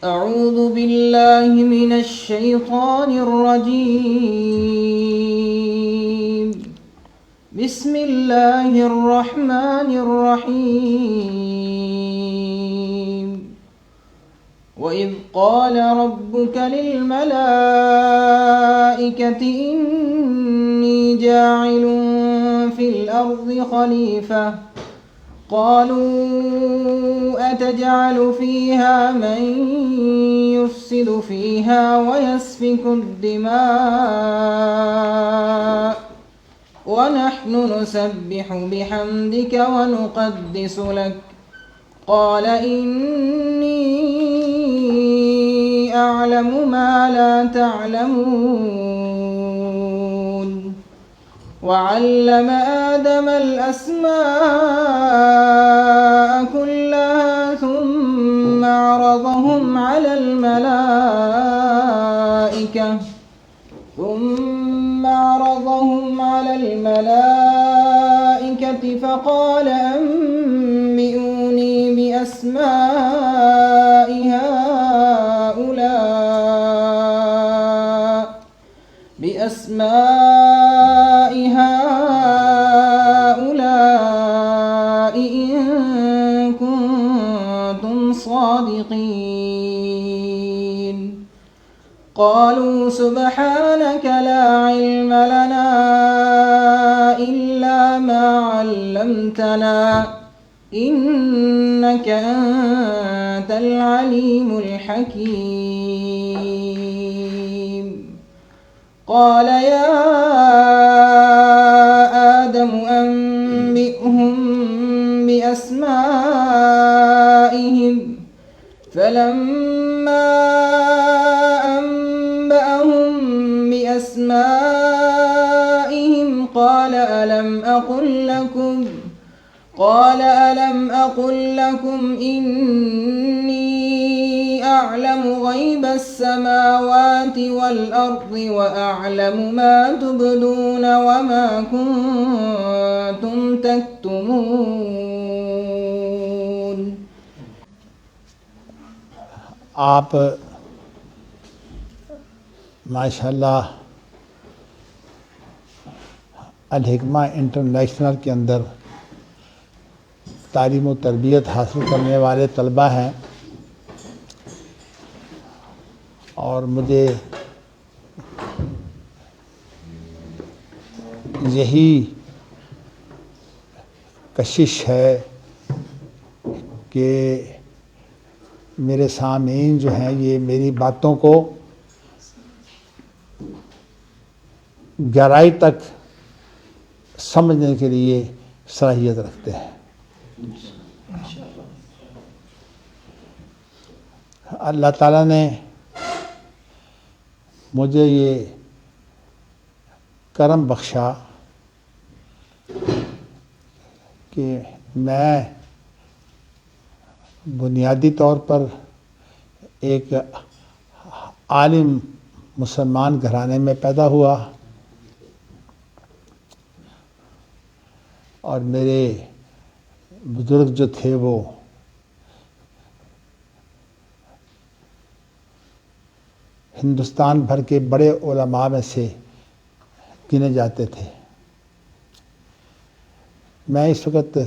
أعوذ بالله من الشيطان الرجيم. بسم الله الرحمن الرحيم. وإذ قال ربك للملائكة إني جاعل في الأرض خليفة قالوا أتجعل فيها من يفسد فيها ويسفك الدماء ونحن نسبح بحمدك ونقدس لك قال إني أعلم ما لا تعلمون. وعلم آدم الأسماء كلها ثم عرضهم على الملائكة فقال أنبئوني بأسماء هؤلاء إن كنتم صادقين. قالوا سبحانك لا علم لنا إلا ما علمتنا إنك أنت العليم الحكيم. قال يا آدم أنبئهم بأسمائهم فلما أنبأهم بأسمائهم قال ألم أقل لكم إني أعلم غيب السماوات والأرض وأعلم ما تبدون وما كنتم تكتمون. آپ ماشاءاللہ الحکمہ انٹرنیشنل کے اندر تعلیم و تربیت حاصل کرنے والے طلباء ہیں، اور مجھے یہی کشش ہے کہ میرے سامعین جو ہیں یہ میری باتوں کو گہرائی تک سمجھنے کے لیے صلاحیت رکھتے ہیں۔ اللہ تعالیٰ نے مجھے یہ کرم بخشا کہ میں بنیادی طور پر ایک عالم مسلمان گھرانے میں پیدا ہوا، اور میرے بزرگ جو تھے وہ ہندوستان بھر کے بڑے علماء میں سے گنے جاتے تھے۔ میں اس وقت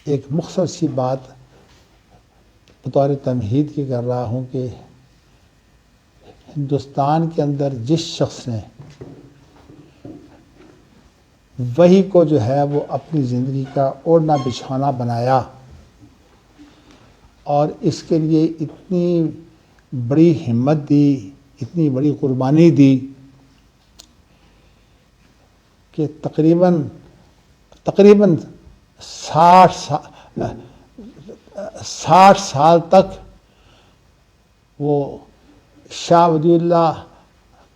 ایک مختصر سی بات بطور تمہید کی کر رہا ہوں کہ ہندوستان کے اندر جس شخص نے وحی کو جو ہے وہ اپنی زندگی کا اوڑھنا بچھونا بنایا اور اس کے لیے اتنی بڑی ہمت دی، اتنی بڑی قربانی دی کہ تقریباً 60 سال تک وہ شاہ ولی اللہ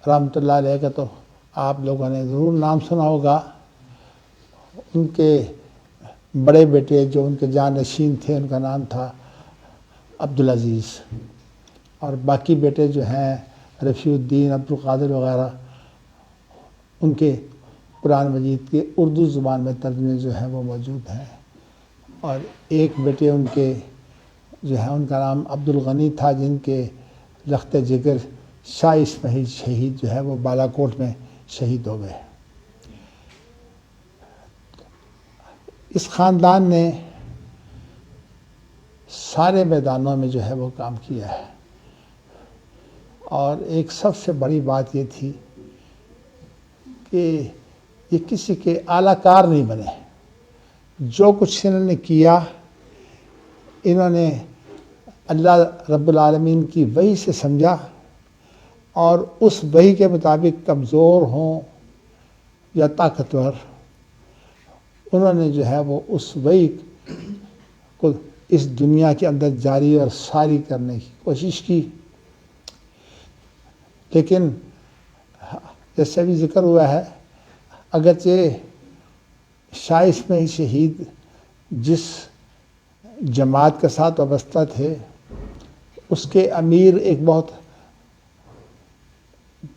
رحمۃ اللہ علیہ کا تو آپ لوگوں نے ضرور نام سنا ہوگا، ان کے بڑے بیٹے جو ان کے جانشین تھے ان کا نام تھا عبدالعزیز، اور باقی بیٹے جو ہیں رفیع الدین، عبدالقادر وغیرہ، ان کے قرآن مجید کے اردو زبان میں ترجمے جو ہیں وہ موجود ہیں، اور ایک بیٹے ان کے جو ہے ان کا نام عبد الغنی تھا، جن کے لخت جگر شاہ اسماعیل شہید جو ہے وہ بالا کوٹ میں شہید ہو گئے۔ اس خاندان نے سارے میدانوں میں جو ہے وہ کام کیا ہے، اور ایک سب سے بڑی بات یہ تھی کہ یہ کسی کے اعلیٰ کار نہیں بنے۔ جو کچھ انہوں نے کیا، انہوں نے اللہ رب العالمین کی وحی سے سمجھا، اور اس وحی کے مطابق کمزور ہوں یا طاقتور، انہوں نے جو ہے وہ اس وحی کو اس دنیا کے اندر جاری اور ساری کرنے کی کوشش کی۔ لیکن جیسے ابھی ذکر ہوا ہے، اگرچہ شاہ اسماعیل شہید جس جماعت کے ساتھ وابستہ تھے، اس کے امیر ایک بہت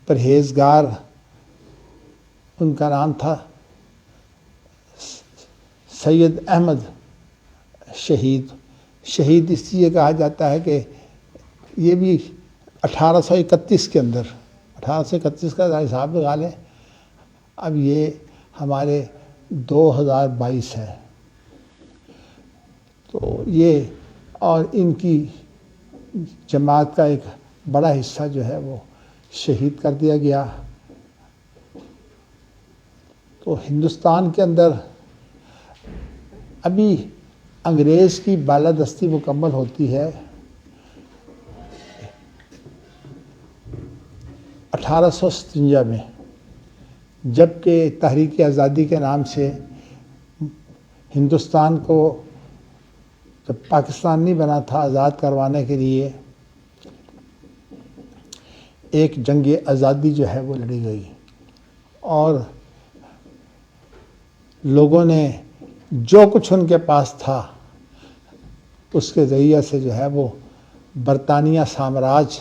پرہیزگار، ان کا نام تھا سید احمد شہید۔ شہید اس لیے کہا جاتا ہے کہ یہ بھی 1831 کے اندر، 1831 کا حساب لگا لیں، اب یہ ہمارے 2022 ہے، تو یہ اور ان کی جماعت کا ایک بڑا حصہ جو ہے وہ شہید کر دیا گیا۔ تو ہندوستان کے اندر ابھی انگریز کی بالادستی مکمل ہوتی ہے 1857 میں، جبکہ تحریک آزادی کے نام سے ہندوستان کو جب پاکستان نہیں بنا تھا آزاد کروانے کے لیے ایک جنگ آزادی جو ہے وہ لڑی گئی، اور لوگوں نے جو کچھ ان کے پاس تھا اس کے ذریعے سے جو ہے وہ برطانیہ سامراج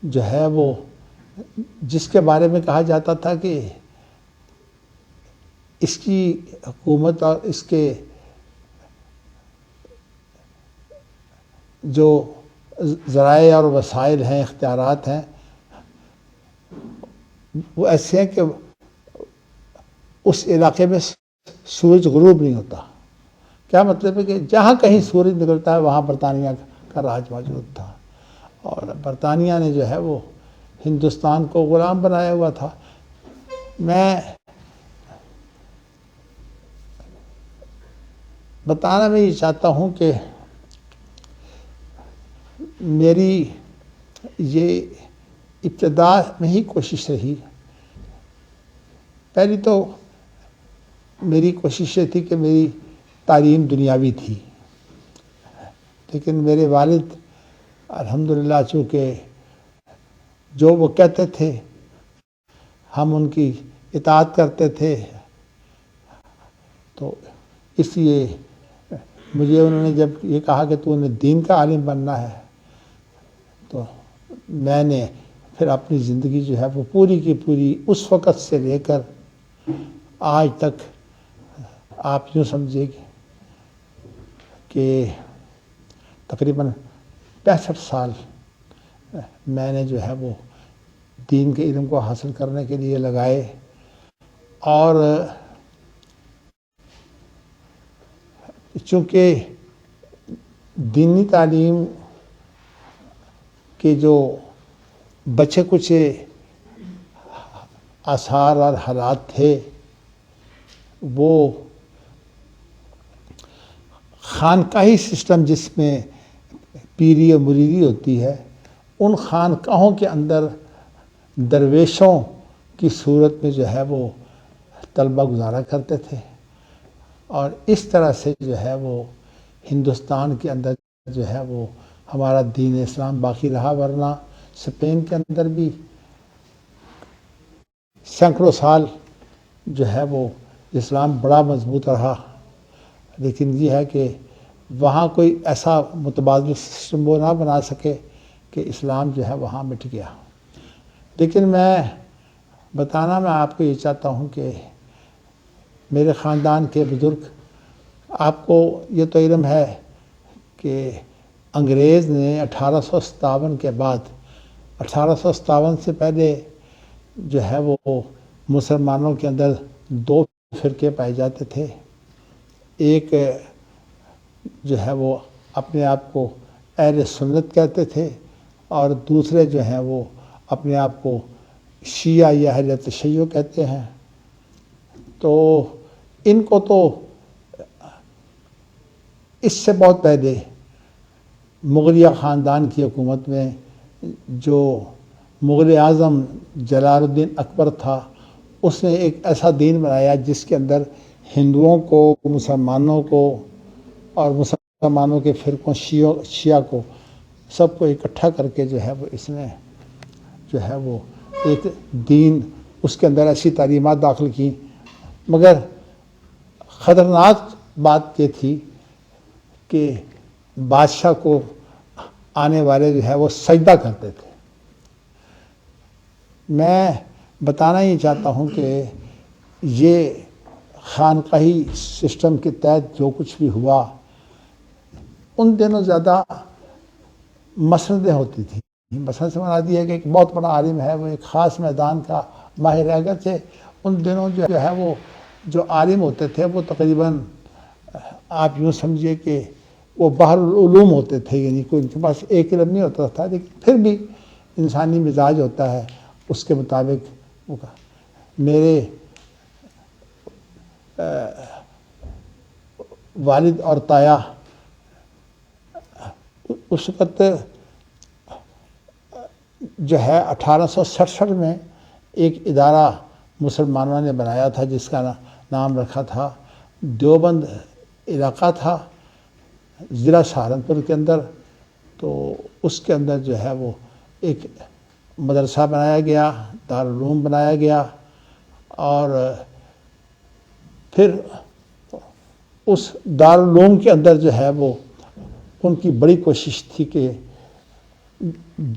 جو ہے وہ، جس کے بارے میں کہا جاتا تھا کہ اس کی حکومت اور اس کے جو ذرائع اور وسائل ہیں، اختیارات ہیں، وہ ایسے ہیں کہ اس علاقے میں سورج غروب نہیں ہوتا۔ کیا مطلب ہے کہ جہاں کہیں سورج نکلتا ہے وہاں برطانیہ کا راج موجود تھا، اور برطانیہ نے جو ہے وہ ہندوستان کو غلام بنایا ہوا تھا۔ میں بتانا میں یہ چاہتا ہوں کہ میری یہ ابتدا میں ہی کوشش رہی۔ پہلی تو میری کوشش یہ تھی کہ میری تعلیم دنیاوی تھی، لیکن میرے والد الحمدللہ چونکہ جو وہ کہتے تھے ہم ان کی اطاعت کرتے تھے، تو اس لیے مجھے انہوں نے جب یہ کہا کہ تو نے دین کا عالم بننا ہے، تو میں نے پھر اپنی زندگی جو ہے وہ پوری کی پوری اس وقت سے لے کر آج تک آپ یوں سمجھے کہ تقریباً 65 سال میں نے جو ہے وہ دین کے علم کو حاصل کرنے کے لیے لگائے، اور چونکہ دینی تعلیم کے جو بچے کچھ آثار اور حالات تھے، وہ خانقاہی سسٹم جس میں پیری اور مریدی ہوتی ہے، ان خانقاہوں کے اندر درویشوں کی صورت میں جو ہے وہ طلبہ گزارا کرتے تھے، اور اس طرح سے جو ہے وہ ہندوستان کے اندر جو ہے وہ ہمارا دین اسلام باقی رہا، ورنہ اسپین کے اندر بھی سینکڑوں سال جو ہے وہ اسلام بڑا مضبوط رہا، لیکن یہ ہے کہ وہاں کوئی ایسا متبادل سسٹم وہ نہ بنا سکے کہ اسلام جو ہے وہاں مٹ گیا۔ لیکن میں آپ کو یہ چاہتا ہوں کہ میرے خاندان کے بزرگ، آپ کو یہ تو علم ہے کہ انگریز نے 1857 کے بعد 1857 سے پہلے جو ہے وہ مسلمانوں کے اندر دو فرقے پائے جاتے تھے. ایک جو ہے وہ اپنے آپ کو اہل سنت کہتے تھے اور دوسرے جو ہیں وہ اپنے آپ کو شیعہ یا اہل تشیع کہتے ہیں. تو ان کو تو اس سے بہت پہلے مغلیہ خاندان کی حکومت میں جو مغل اعظم جلال الدین اکبر تھا اس نے ایک ایسا دین بنایا جس کے اندر ہندوؤں کو، مسلمانوں کو اور مسلمانوں کے فرقوں شیعہ کو سب کو اکٹھا کر کے جو ہے وہ اس نے جو ہے وہ ایک دین اس کے اندر ایسی تعلیمات داخل کی. مگر خطرناک بات یہ تھی کہ بادشاہ کو آنے والے جو ہے وہ سجدہ کرتے تھے. میں بتانا ہی چاہتا ہوں کہ یہ خانقاہی سسٹم کے تحت جو کچھ بھی ہوا ان دنوں زیادہ مسندیں ہوتی تھیں. مسند سے مراد یہ ہے کہ ایک بہت بڑا عالم ہے وہ ایک خاص میدان کا ماہر ہے. اگرچہ ان دنوں جو ہے وہ جو عالم ہوتے تھے وہ تقریباً آپ یوں سمجھیے کہ وہ بحر العلوم ہوتے تھے، یعنی کوئی ان کے پاس ایک علم نہیں ہوتا تھا، لیکن پھر بھی انسانی مزاج ہوتا ہے اس کے مطابق. میرے والد اور تایا اس وقت جو ہے 1867 میں ایک ادارہ مسلمانوں نے بنایا تھا جس کا نام رکھا تھا دیوبند. علاقہ تھا ضلع سہارنپور کے اندر. تو اس کے اندر جو ہے وہ ایک مدرسہ بنایا گیا، دارالعلوم بنایا گیا، اور پھر اس دارالعلوم کے اندر جو ہے وہ ان کی بڑی کوشش تھی کہ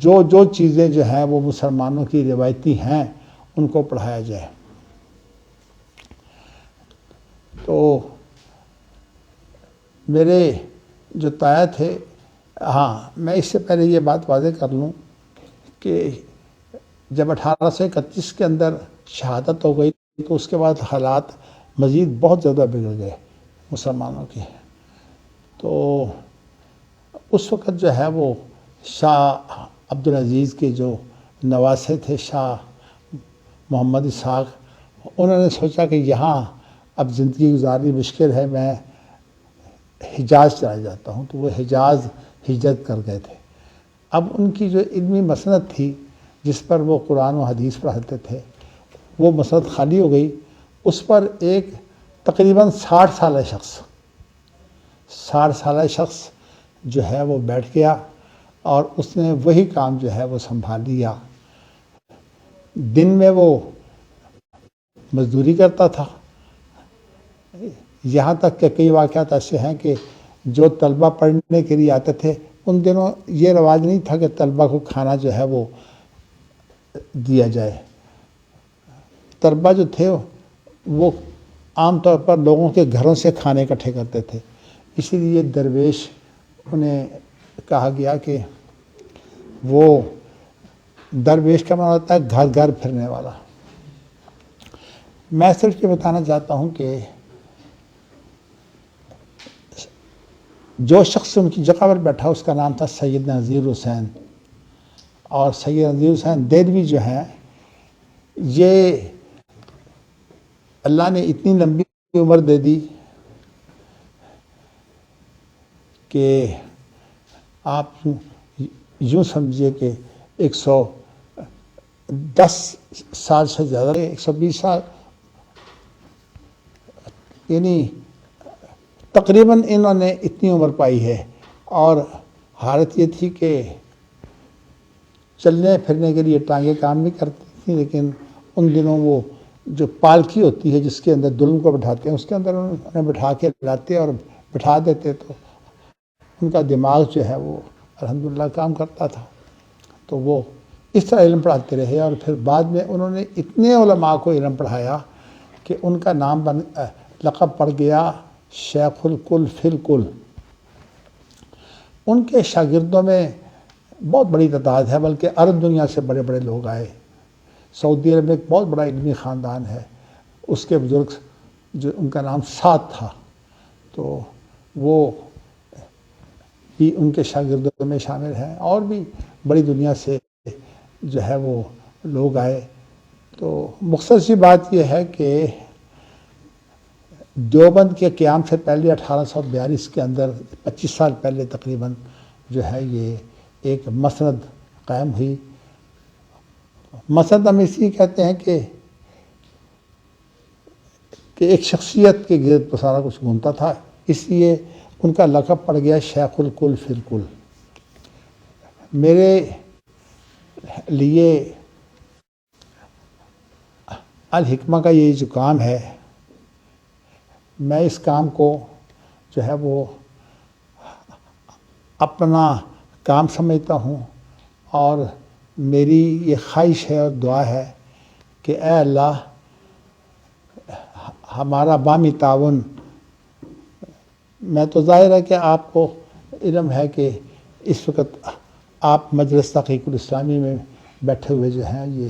جو چیزیں جو ہیں وہ مسلمانوں کی روایتی ہیں ان کو پڑھایا جائے. تو میرے جو تایا تھے، ہاں میں اس سے پہلے یہ بات واضح کر لوں کہ جب 1831 کے اندر شہادت ہو گئی تو اس کے بعد حالات مزید بہت زیادہ بگڑ گئے مسلمانوں کے. تو اس وقت جو ہے وہ شاہ عبدالعزیز کے جو نواسے تھے شاہ محمد اسحاق، انہوں نے سوچا کہ یہاں اب زندگی گزارنی مشکل ہے، میں حجاز چلا جاتا ہوں. تو وہ حجاز ہجرت کر گئے تھے. اب ان کی جو علمی مسند تھی جس پر وہ قرآن و حدیث پڑھاتے تھے وہ مسند خالی ہو گئی. اس پر ایک تقریباً 60 سالہ شخص جو ہے وہ بیٹھ گیا اور اس نے وہی کام جو ہے وہ سنبھال لیا. دن میں وہ مزدوری کرتا تھا، یہاں تک کہ کئی واقعات ایسے ہیں کہ جو طلبہ پڑھنے کے لیے آتے تھے، ان دنوں یہ رواج نہیں تھا کہ طلبہ کو کھانا جو ہے وہ دیا جائے. طلبہ جو تھے وہ عام طور پر لوگوں کے گھروں سے کھانے اکٹھے کرتے تھے، اسی لیے درویش انہیں کہا گیا کہ وہ درویش کا معنی ہوتا ہے گھر گھر پھرنے والا. میں صرف یہ بتانا چاہتا ہوں کہ جو شخص ان کی جگہ پر بیٹھا اس کا نام تھا سید نذیر حسین. اور سید نذیر حسین دہلوی جو ہیں یہ اللہ نے اتنی لمبی عمر دے دی کہ آپ یوں سمجھیے کہ 110 سال سے زیادہ 120 سال، یعنی تقریباً انہوں نے اتنی عمر پائی ہے. اور حالت یہ تھی کہ چلنے پھرنے کے لیے ٹانگیں کام نہیں کرتی تھیں، لیکن ان دنوں وہ جو پالکی ہوتی ہے جس کے اندر دلہن کو بٹھاتے ہیں اس کے اندر انہیں بٹھا کے لاتے اور بٹھا دیتے، تو ان کا دماغ جو ہے وہ الحمدللہ کام کرتا تھا. تو وہ اس طرح علم پڑھاتے رہے اور پھر بعد میں انہوں نے اتنے علماء کو علم پڑھایا کہ ان کا نام لقب پڑ گیا شیخ الکل فی الکل. ان کے شاگردوں میں بہت بڑی تعداد ہے، بلکہ عرب دنیا سے بڑے بڑے لوگ آئے۔ سعودی عرب میں ایک بہت بڑا علمی خاندان ہے، اس کے بزرگ جو ان کا نام سعد تھا، تو وہ بھی ان کے شاگردوں میں شامل ہیں، اور بھی بڑی دنیا سے جو ہے وہ لوگ آئے۔ تو مختصر سی بات یہ ہے کہ دیوبند کے قیام سے پہلے 1842 کے اندر 25 سال پہلے تقریباً جو ہے یہ ایک مسند قائم ہوئی۔ مسند ہم اس لیے کہتے ہیں کہ ایک شخصیت کے گرد پر سارا کچھ گھومتا تھا، اس لیے ان کا لقب پڑ گیا شیخ الکل فی الکل۔ میرے لیے الحکمہ کا یہ جو کام ہے، میں اس کام کو جو ہے وہ اپنا کام سمجھتا ہوں، اور میری یہ خواہش ہے اور دعا ہے کہ اے اللہ ہمارا باہمی تعاون، میں تو ظاہر ہے کہ آپ کو علم ہے کہ اس وقت آپ مجلس تحقیق الاسلامی میں بیٹھے ہوئے جو ہیں، یہ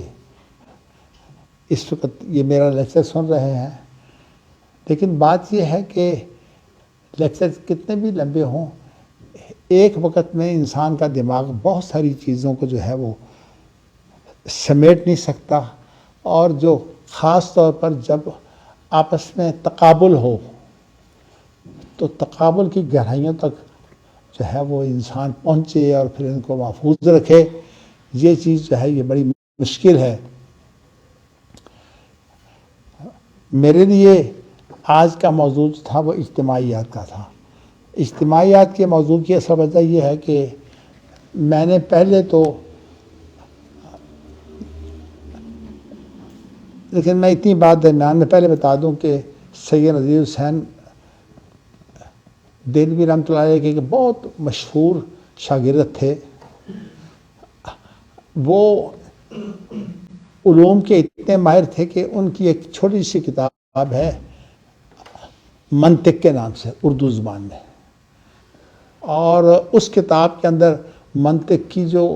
اس وقت یہ میرا لیکچر سن رہے ہیں، لیکن بات یہ ہے کہ لیکچر کتنے بھی لمبے ہوں، ایک وقت میں انسان کا دماغ بہت ساری چیزوں کو جو ہے وہ سمیٹ نہیں سکتا، اور جو خاص طور پر جب آپس میں تقابل ہو تو تقابل کی گہرائیوں تک جو ہے وہ انسان پہنچے اور پھر ان کو محفوظ رکھے، یہ چیز جو ہے یہ بڑی مشکل ہے۔ میرے لیے آج کا موضوع جو تھا وہ اجتماعیات کا تھا۔ اجتماعیات کے موضوع کی اصل وجہ یہ ہے کہ میں نے پہلے تو، لیکن میں اتنی بات درمیان میں پہلے بتا دوں کہ سید نذیر حسین دہلوی رحمۃ اللہ علیہ کے بہت مشہور شاگرد تھے۔ وہ علوم کے اتنے ماہر تھے کہ ان کی ایک چھوٹی سی کتاب ہے منطق کے نام سے، اردو زبان میں، اور اس کتاب کے اندر منطق کی جو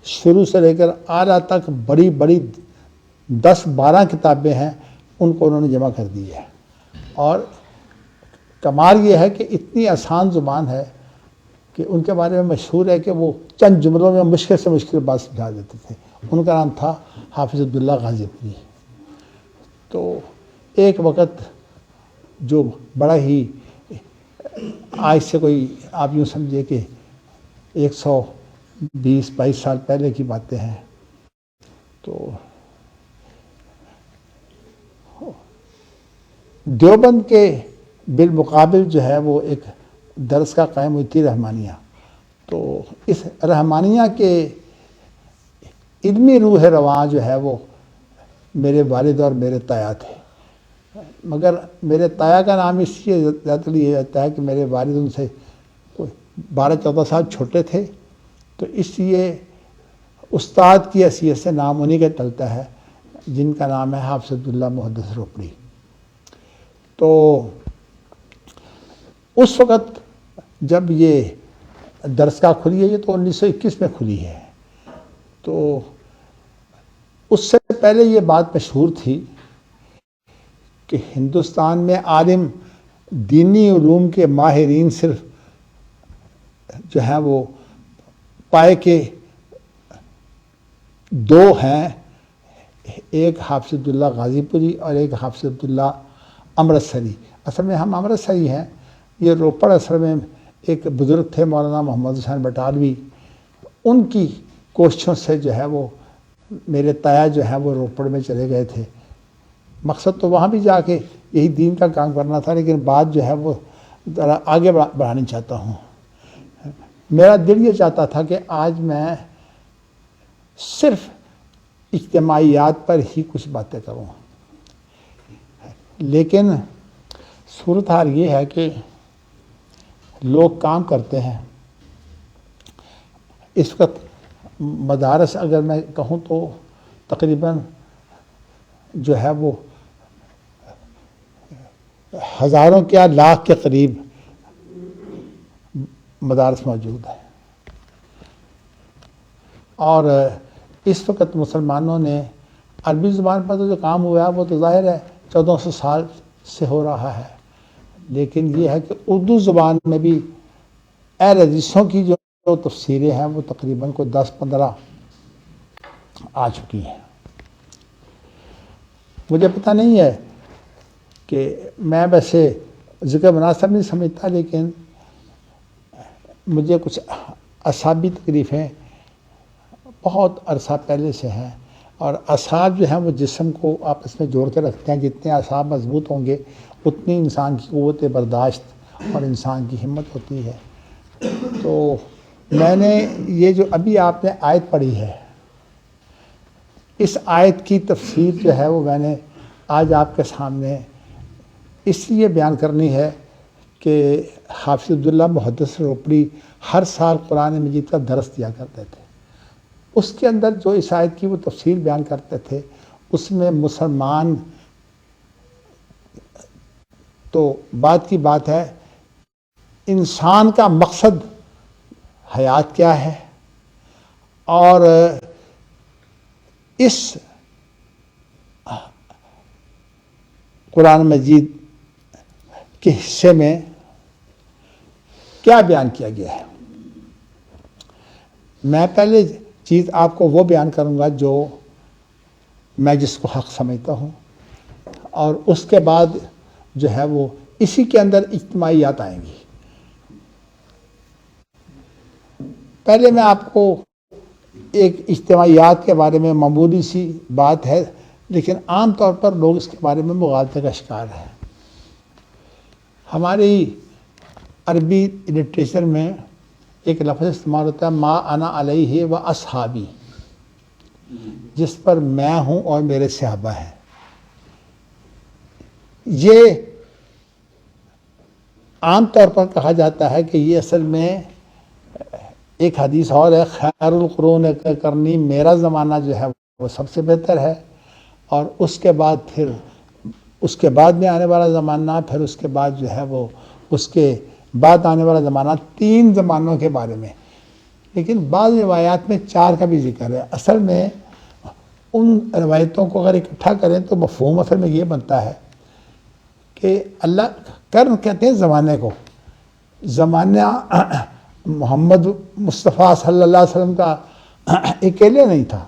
شروع سے لے کر اعلیٰ تک بڑی بڑی 10-12 کتابیں ہیں، ان کو انہوں نے جمع کر دی ہے، اور کمال یہ ہے کہ اتنی آسان زبان ہے کہ ان کے بارے میں مشہور ہے کہ وہ چند جملوں میں مشکل سے مشکل بات سمجھا دیتے تھے۔ ان کا نام تھا حافظ عبداللہ غازی پوری۔ تو ایک وقت جو بڑا ہی، آج سے کوئی آپ یوں سمجھے کہ 120-22 سال پہلے کی باتیں ہیں، تو دیوبند کے بالمقابل جو ہے وہ ایک درس کا قائم ہوئی تھی رحمانیہ۔ تو اس رحمانیہ کے علمی روح رواں جو ہے وہ میرے والد اور میرے تایا تھے، مگر میرے تایا کا نام اس لیے زیادہ لیا جاتا ہے کہ میرے والد ان سے 12-14 سال چھوٹے تھے، تو اس لیے استاد کی حیثیت سے نام انہی کا چلتا ہے، جن کا نام ہے حافظ عبداللہ محدث روپڑی۔ تو اس وقت جب یہ درسگاہ کھلی ہے، یہ تو 1921 میں کھلی ہے، تو اس سے پہلے یہ بات مشہور تھی کہ ہندوستان میں عالم دینی علوم کے ماہرین صرف جو ہیں وہ پائے کے 2 ہیں، ایک حافظ عبداللہ غازی پوری اور ایک حافظ عبداللہ امرتسری۔ اصل میں ہم امرتسری ہیں، یہ روپڑ اصل میں ایک بزرگ تھے مولانا محمد حسین بٹالوی، ان کی کوششوں سے جو ہے وہ میرے تایا جو ہے وہ روپڑ میں چلے گئے تھے۔ مقصد تو وہاں بھی جا کے یہی دین کا کام کرنا تھا، لیکن بات جو ہے وہ ذرا آگے بڑھانی چاہتا ہوں۔ میرا دل یہ چاہتا تھا کہ آج میں صرف اجتماعیات پر ہی کچھ باتیں کروں، لیکن صورتحال یہ ہے کہ لوگ کام کرتے ہیں۔ اس وقت مدارس اگر میں کہوں تو تقریباً جو ہے وہ ہزاروں کیا لاکھ کے قریب مدارس موجود ہیں۔ اور اس وقت مسلمانوں نے عربی زبان پر تو جو کام ہوا ہے وہ تو ظاہر ہے 1400 سال سے ہو رہا ہے، لیکن یہ ہے کہ اردو زبان میں بھی اہل حدیثوں کی جو تفسیریں ہیں وہ تقریباً کو 10-15 آ چکی ہیں۔ مجھے پتہ نہیں ہے کہ میں ویسے ذکر مناسب نہیں سمجھتا، لیکن مجھے کچھ اعصابی تکلیفیں بہت عرصہ پہلے سے ہیں، اور اعصاب جو ہیں وہ جسم کو آپس میں جوڑ کے رکھتے ہیں۔ جتنے اعصاب مضبوط ہوں گے اتنی انسان کی قوت برداشت اور انسان کی ہمت ہوتی ہے۔ تو میں نے یہ جو ابھی آپ نے آیت پڑھی ہے، اس آیت کی تفسیر جو ہے وہ میں نے آج آپ کے سامنے اس لیے بیان کرنی ہے کہ حافظ عبداللہ محدث روپڑی ہر سال قرآن مجید کا درس دیا کرتے تھے۔ اس کے اندر جو اس آیت کی وہ تفسیر بیان کرتے تھے، اس میں مسلمان تو بات کی بات ہے، انسان کا مقصد حیات کیا ہے، اور اس قرآن مجید کے حصے میں کیا بیان کیا گیا ہے۔ میں پہلے چیز آپ کو وہ بیان کروں گا جو میں جس کو حق سمجھتا ہوں، اور اس کے بعد جو ہے وہ اسی کے اندر اجتماعیات آئیں گی۔ پہلے میں آپ کو ایک اجتماعیات کے بارے میں معمولی سی بات ہے، لیکن عام طور پر لوگ اس کے بارے میں مغالطے کا شکار ہیں۔ ہماری عربی لٹریچر میں ایک لفظ استعمال ہوتا ہے، ما انا علیہ و اصحابی، جس پر میں ہوں اور میرے صحابہ ہیں۔ یہ عام طور پر کہا جاتا ہے کہ یہ اصل میں ایک حدیث اور ہے، خیر القرون کرنی، میرا زمانہ جو ہے وہ سب سے بہتر ہے، اور اس کے بعد پھر اس کے بعد میں آنے والا زمانہ، پھر اس کے بعد جو ہے وہ اس کے بعد آنے والا زمانہ، 3 زمانوں کے بارے میں۔ لیکن بعض روایات میں 4 کا بھی ذکر ہے۔ اصل میں ان روایتوں کو اگر اکٹھا کریں تو مفہوم اصل میں یہ بنتا ہے کہ اللہ کرن کہتے ہیں زمانے کو، زمانہ محمد مصطفیٰ صلی اللہ علیہ وسلم کا اکیلے نہیں تھا۔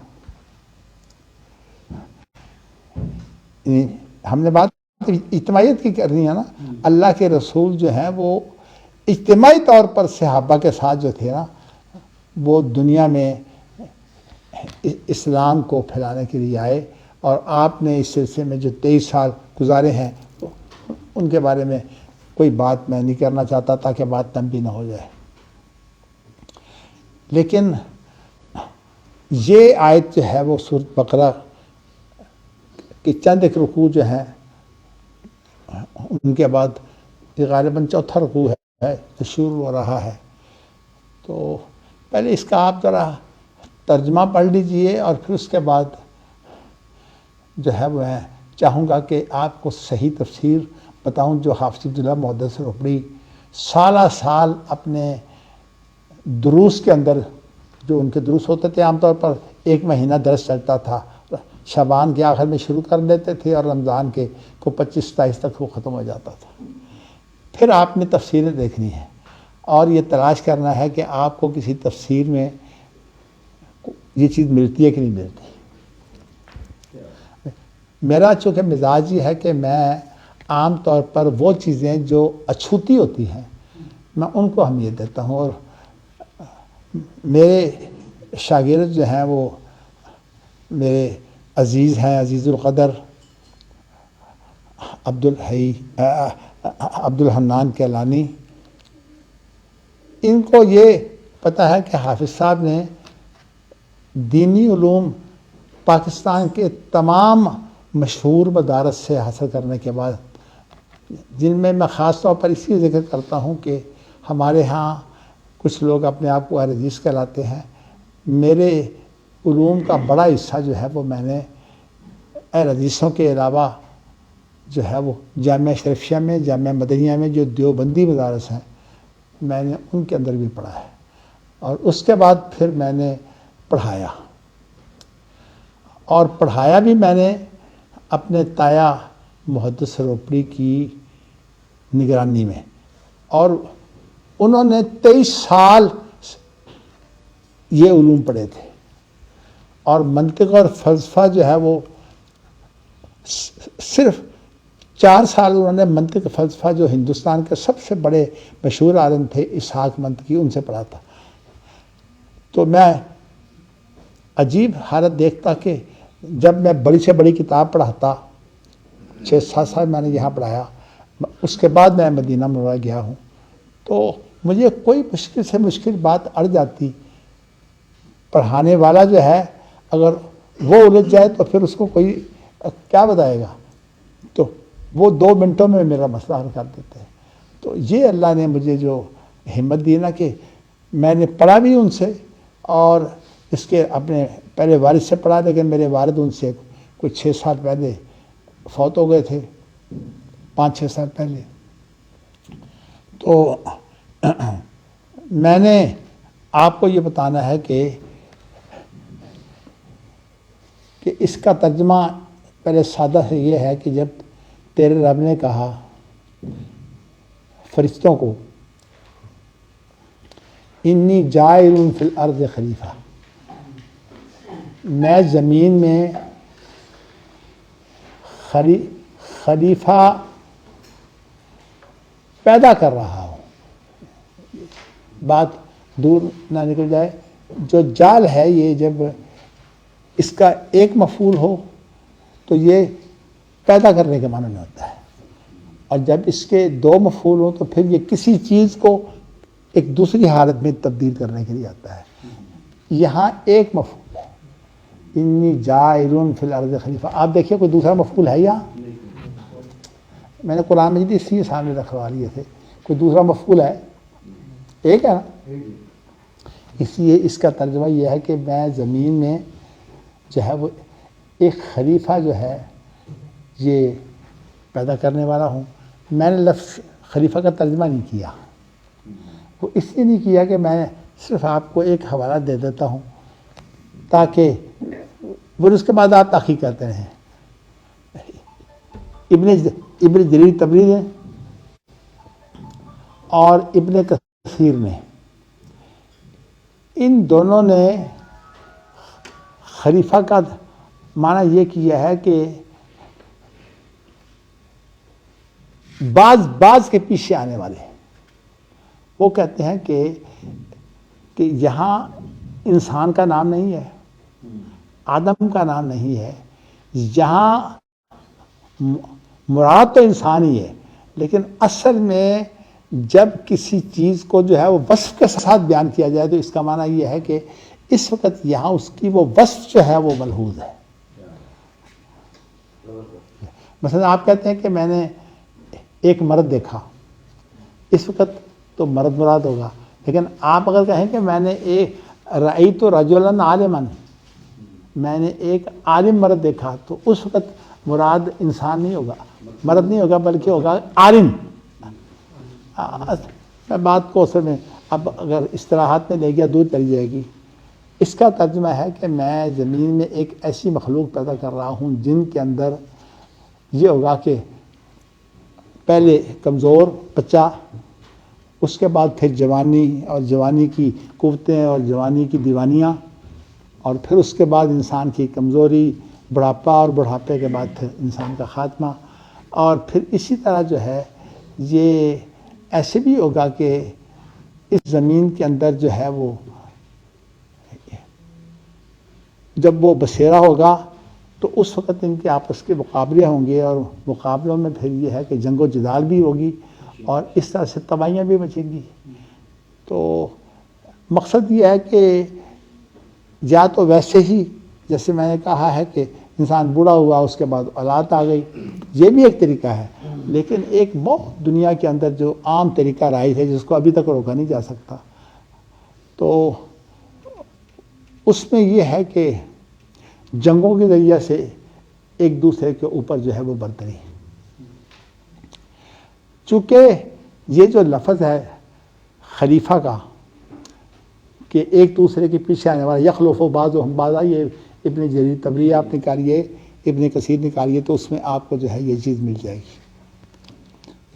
ہم نے بات اجتماعیت کی کرنی ہے نا، اللہ کے رسول جو ہیں وہ اجتماعی طور پر صحابہ کے ساتھ جو تھے نا، وہ دنیا میں اسلام کو پھیلانے کے لیے آئے، اور آپ نے اس سلسلے میں جو 23 سال گزارے ہیں ان کے بارے میں کوئی بات میں نہیں کرنا چاہتا تاکہ بات لمبی نہ ہو جائے۔ لیکن یہ آیت جو ہے وہ سورۃ بقرہ کہ چند ایک رکوع جو ہیں ان کے بعد یہ غالباً 4تھا رکوع ہے جو شروع ہو رہا ہے۔ تو پہلے اس کا آپ ذرا ترجمہ پڑھ لیجئے، اور پھر اس کے بعد جو ہے میں چاہوں گا کہ آپ کو صحیح تفسیر بتاؤں جو حافظ عبداللہ محدث روپڑی سالہ سال اپنے دروس کے اندر، جو ان کے دروس ہوتے تھے عام طور پر 1 مہینہ درس چلتا تھا، شعبان کے آخر میں شروع کر لیتے تھے اور رمضان کے کو 25-27 تک وہ ختم ہو جاتا تھا۔ پھر آپ نے تفسیریں دیکھنی ہیں اور یہ تلاش کرنا ہے کہ آپ کو کسی تفسیر میں یہ چیز ملتی ہے کہ نہیں ملتی۔ میرا چونکہ مزاج یہ ہے کہ میں عام طور پر وہ چیزیں جو اچھوتی ہوتی ہیں میں ان کو اہمیت دیتا ہوں، اور میرے شاگرد جو ہیں وہ میرے عزیز ہیں، عزیز القدر عبدالحنان کیلانی، ان کو یہ پتہ ہے کہ حافظ صاحب نے دینی علوم پاکستان کے تمام مشہور مدارس سے حاصل کرنے کے بعد، جن میں خاص طور پر اسی ذکر کرتا ہوں کہ ہمارے ہاں کچھ لوگ اپنے آپ کو اہل حدیث کہلاتے ہیں، میرے علوم کا بڑا حصہ جو ہے وہ میں نے اہل حدیثوں کے علاوہ جو ہے وہ جامعہ شریفیہ میں، جامعہ مدنیہ میں جو دیوبندی مدارس ہیں میں نے ان کے اندر بھی پڑھا ہے، اور اس کے بعد پھر میں نے پڑھایا، اور پڑھایا بھی میں نے اپنے تایا محدث روپڑی کی نگرانی میں، اور انہوں نے 23 سال یہ علوم پڑھے تھے، اور منطق اور فلسفہ جو ہے وہ صرف 4 سال انہوں نے منطق فلسفہ جو ہندوستان کے سب سے بڑے مشہور عالم تھے اسحاق منطقی، ان سے پڑھا تھا۔ تو میں عجیب حالت دیکھتا کہ جب میں بڑی سے بڑی کتاب پڑھاتا، 6-7 سال میں نے یہاں پڑھایا، اس کے بعد میں مدینہ منورہ گیا ہوں، تو مجھے کوئی مشکل سے مشکل بات اڑ جاتی، پڑھانے والا جو ہے اگر وہ الجھ جائے تو پھر اس کو کوئی کیا بتائے گا، تو وہ 2 منٹوں میں میرا مسئلہ حل کر دیتے ہیں۔ تو یہ اللہ نے مجھے جو ہمت دی نا کہ میں نے پڑھا بھی ان سے، اور اس کے اپنے پہلے والد سے پڑھا، لیکن میرے والد ان سے کوئی 6 سال پہلے فوت ہو گئے تھے، 5-6 سال پہلے۔ تو میں نے آپ کو یہ بتانا ہے کہ اس کا ترجمہ پہلے سادہ سے یہ ہے کہ جب تیرے رب نے کہا فرشتوں کو انی جاعل فی الارض خلیفہ، میں زمین میں خلیفہ پیدا کر رہا ہوں، بات دور نہ نکل جائے، جو جال ہے یہ جب اس کا ایک مفعول ہو تو یہ پیدا کرنے کے معنی میں ہوتا ہے، اور جب اس کے 2 مفعول ہوں تو پھر یہ کسی چیز کو ایک دوسری حالت میں تبدیل کرنے کے لیے آتا ہے۔ یہاں ایک مفعول ہے، انی جاعل فی الارض خلیفہ۔ آپ دیکھیے کوئی دوسرا مفعول ہے یہاں؟ میں نے قرآن مجید اس لیے سامنے رکھوا لیے تھے، کوئی دوسرا مفعول ہے؟ ایک ہے نا؟ اس لیے اس کا ترجمہ یہ ہے کہ میں زمین میں جو ہے وہ ایک خلیفہ جو ہے یہ پیدا کرنے والا ہوں۔ میں نے لفظ خلیفہ کا ترجمہ نہیں کیا، وہ اس لیے نہیں کیا کہ میں صرف آپ کو ایک حوالہ دے دیتا ہوں تاکہ پھر اس کے بعد آپ تحقیق کرتے رہیں۔ ابن جریر طبری نے اور ابن کثیر نے، ان دونوں نے خلیفہ کا معنی یہ کیا ہے کہ بعض کے پیچھے آنے والے۔ وہ کہتے ہیں کہ یہاں انسان کا نام نہیں ہے، آدم کا نام نہیں ہے، یہاں مراد تو انسان ہی ہے، لیکن اصل میں جب کسی چیز کو جو ہے وہ وصف کے ساتھ بیان کیا جائے تو اس کا معنی یہ ہے کہ اس وقت یہاں اس کی وہ وصف جو ہے وہ ملحوظ ہے۔ مثلا آپ کہتے ہیں کہ میں نے ایک مرد دیکھا، اس وقت تو مرد مراد ہوگا، لیکن آپ اگر کہیں کہ میں نے ایک رأیت رجلا عالما، میں نے ایک عالم مرد دیکھا، تو اس وقت مراد انسان نہیں ہوگا، مرد نہیں ہوگا، بلکہ ہوگا عالم۔ میں بات کو اصل میں اب اگر اصطلاحات میں لے گیا دور چلی جائے گی۔ اس کا ترجمہ ہے کہ میں زمین میں ایک ایسی مخلوق پیدا کر رہا ہوں جن کے اندر یہ ہوگا کہ پہلے کمزور بچہ، اس کے بعد پھر جوانی اور جوانی کی قوتیں اور جوانی کی دیوانیاں، اور پھر اس کے بعد انسان کی کمزوری، بڑھاپا، اور بڑھاپے کے بعد پھر انسان کا خاتمہ، اور پھر اسی طرح جو ہے یہ ایسے بھی ہوگا کہ اس زمین کے اندر جو ہے وہ جب وہ بسیرا ہوگا تو اس وقت ان کے آپس کے مقابلے ہوں گے، اور مقابلوں میں پھر یہ ہے کہ جنگ و جدال بھی ہوگی، اور اس طرح سے تباہیاں بھی مچیں گی۔ تو مقصد یہ ہے کہ یا تو ویسے ہی جیسے میں نے کہا ہے کہ انسان بوڑھا ہوا اس کے بعد اولاد آ گئی، یہ بھی ایک طریقہ ہے، لیکن ایک بہت دنیا کے اندر جو عام طریقہ رائج ہے جس کو ابھی تک روکا نہیں جا سکتا، تو اس میں یہ ہے کہ جنگوں کے ذریعے سے ایک دوسرے کے اوپر جو ہے وہ برتری۔ چونکہ یہ جو لفظ ہے خلیفہ کا، کہ ایک دوسرے کے پیچھے آنے والا یخلف و بعضہم بعضا، یہ ابن جریر طبری آپ نکالیے، ابن کثیر نکالیے تو اس میں آپ کو جو ہے یہ چیز مل جائے گی۔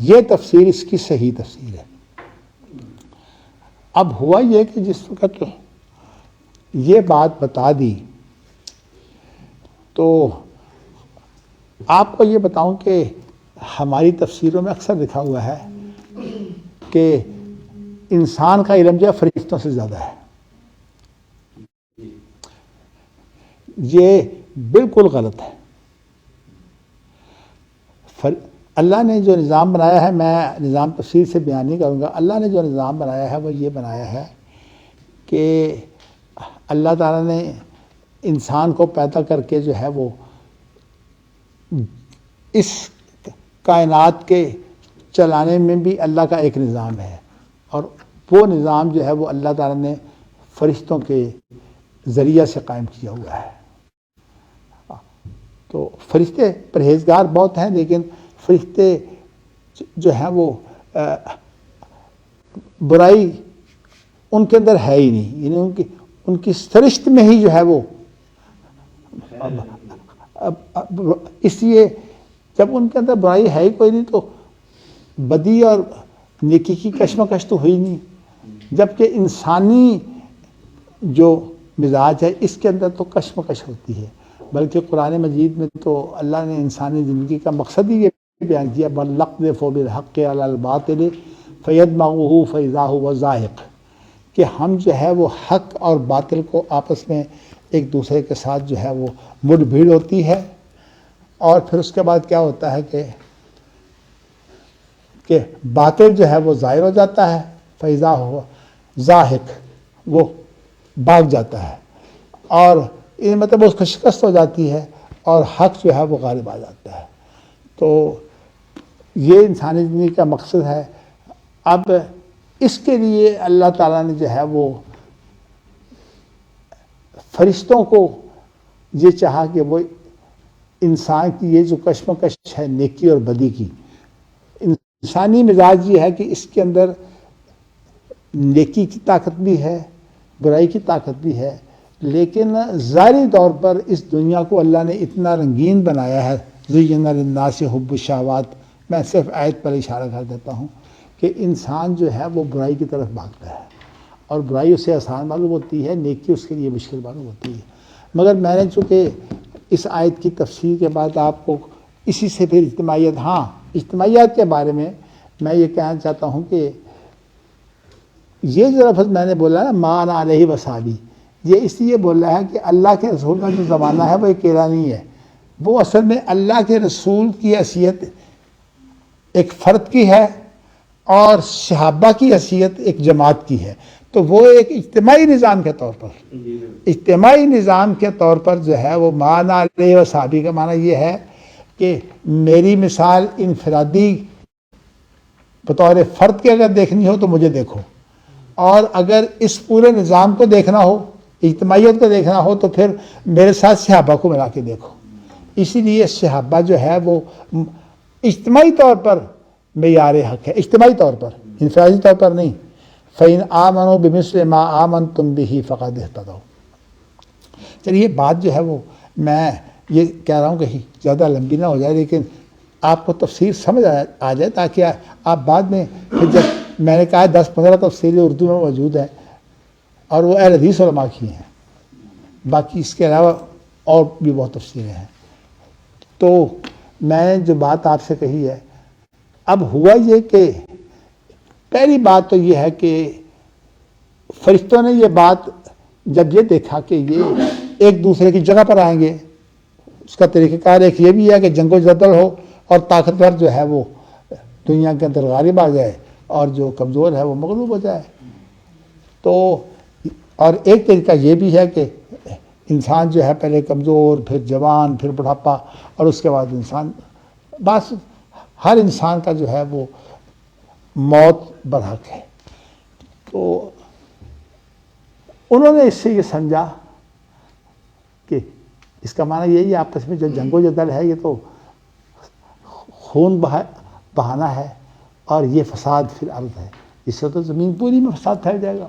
یہ تفسیر اس کی صحیح تفسیر ہے۔ اب ہوا یہ کہ جس وقت یہ بات بتا دی تو آپ کو یہ بتاؤں کہ ہماری تفسیروں میں اکثر لکھا ہوا ہے کہ انسان کا علم جو ہے فرشتوں سے زیادہ ہے۔ یہ بالکل غلط ہے۔ اللہ نے جو نظام بنایا ہے، میں نظام تفصیل سے بیان نہیں کروں گا، اللہ نے جو نظام بنایا ہے وہ یہ بنایا ہے کہ اللہ تعالیٰ نے انسان کو پیدا کر کے جو ہے وہ اس کائنات کے چلانے میں بھی اللہ کا ایک نظام ہے، اور وہ نظام جو ہے وہ اللہ تعالیٰ نے فرشتوں کے ذریعہ سے قائم کیا ہوا ہے۔ تو فرشتے پرہیزگار بہت ہیں، لیکن فرشتے جو ہیں وہ برائی ان کے اندر ہے ہی نہیں، یعنی ان کی سرشت میں ہی جو ہے وہ، اس لیے جب ان کے اندر برائی ہے ہی کوئی نہیں تو بدی اور نیکی کی کشمکش تو ہوئی نہیں، جبکہ انسانی جو مزاج ہے اس کے اندر تو کشمکش ہوتی ہے۔ بلکہ قرآن مجید میں تو اللہ نے انسانی زندگی کا مقصد ہی یہ بیان کیا، بل نقذف بالحق علی الباطل فیدمغہ فاذا هو زاہق، کہ ہم جو ہے وہ حق اور باطل کو آپس میں ایک دوسرے کے ساتھ جو ہے وہ مڑ بھیڑ ہوتی ہے، اور پھر اس کے بعد کیا ہوتا ہے کہ باطل جو ہے وہ ظاہر ہو جاتا ہے، فاذا هو زاہق، وہ بھاگ جاتا ہے، اور مطلب اس کو شکست ہو جاتی ہے اور حق جو ہے وہ غالب آ جاتا ہے۔ تو یہ انسانی زندگی کا مقصد ہے۔ اب اس کے لیے اللہ تعالیٰ نے جو ہے وہ فرشتوں کو یہ چاہا کہ وہ انسان کی یہ جو کشمکش ہے نیکی اور بدی کی، انسانی مزاج یہ ہے کہ اس کے اندر نیکی کی طاقت بھی ہے، برائی کی طاقت بھی ہے، لیکن ظاہری طور پر اس دنیا کو اللہ نے اتنا رنگین بنایا ہے، زُیِّنَ لِلنَّاسِ حُبُّ الشہوات، میں صرف آیت پر اشارہ کر دیتا ہوں کہ انسان جو ہے وہ برائی کی طرف بھاگتا ہے، اور برائی اسے آسان معلوم ہوتی ہے، نیکی اس کے لیے مشکل معلوم ہوتی ہے۔ مگر میں نے چونکہ اس آیت کی تفسیر کے بعد آپ کو اسی سے پھر اجتماعیت، ہاں اجتماعیت کے بارے میں یہ کہنا چاہتا ہوں کہ یہ جو لفظ میں نے بولا نا ما انا علیہ وصحبی، یہ اس لیے بول رہا ہے کہ اللہ کے رسول کا جو زمانہ ہے وہ اکیلا نہیں ہے، وہ اصل میں اللہ کے رسول کی حیثیت ایک فرد کی ہے اور صحابہ کی حیثیت ایک جماعت کی ہے، تو وہ ایک اجتماعی نظام کے طور پر جو ہے وہ معنی علیہ وصحبی کا معنی یہ ہے کہ میری مثال انفرادی بطور فرد کے اگر دیکھنی ہو تو مجھے دیکھو، اور اگر اس پورے نظام کو دیکھنا ہو، اجتماعیت کو دیکھنا ہو، تو پھر میرے ساتھ صحابہ کو ملا کے دیکھو۔ اسی لیے صحابہ جو ہے وہ اجتماعی طور پر معیار حق ہے، اجتماعی طور پر، انفرادی طور پر نہیں۔ فَإِنْ آمَنُوا بِمِثْلِ مَا آمَنْتُمْ بِهِ فَقَدِ اهْتَدَوْا۔ چلیے بات جو ہے وہ میں یہ کہہ رہا ہوں کہ زیادہ لمبی نہ ہو جائے، لیکن آپ کو تفسیر سمجھ آ جائے، تاکہ آپ بعد میں پھر جب میں نے کہا 10-15 تفسیریں اردو میں موجود ہیں اور وہ اہل حدیث علماء کی ہیں، باقی اس کے علاوہ اور بھی بہت تفسیریں ہیں۔ تو میں نے جو بات آپ سے کہی ہے، اب ہوا یہ کہ پہلی بات تو یہ ہے کہ فرشتوں نے یہ بات جب یہ دیکھا کہ یہ ایک دوسرے کی جگہ پر آئیں گے، اس کا طریقہ کار ایک یہ بھی ہے کہ جنگ و جدل ہو اور طاقتور جو ہے وہ دنیا کے اندر غالب آ جائے اور جو کمزور ہے وہ مغلوب ہو جائے۔ تو اور ایک طریقہ یہ بھی ہے کہ انسان جو ہے پہلے کمزور، پھر جوان، پھر بڑھاپا، اور اس کے بعد انسان، بس ہر انسان کا جو ہے وہ موت برحق ہے۔ تو انہوں نے اس سے یہ سمجھا کہ اس کا معنی یہی ہے آپس میں جو جنگ و جدل ہے یہ تو خون بہانا ہے، اور یہ فساد فی الارض ہے، اس سے تو زمین پوری میں فساد پھیل جائے گا۔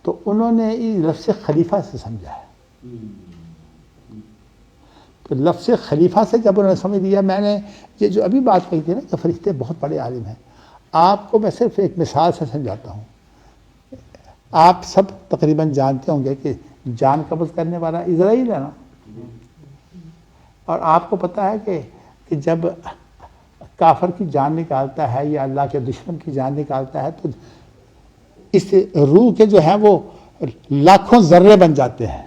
تو انہوں نے اس لفظ خلیفہ سے سمجھا ہے. تو لفظ خلیفہ سے جب انہوں نے سمجھ لیا، میں نے یہ جو ابھی بات کہی تھی نا کہ فرشتے بہت بڑے عالم ہیں، آپ کو میں صرف ایک مثال سے سمجھاتا ہوں. آپ سب تقریباً جانتے ہوں گے کہ جان قبض کرنے والا اسرائیل ہے نا، اور آپ کو پتہ ہے کہ جب کافر کی جان نکالتا ہے یا اللہ کے دشمن کی جان نکالتا ہے تو اس روح کے جو ہیں وہ لاکھوں ذرے بن جاتے ہیں،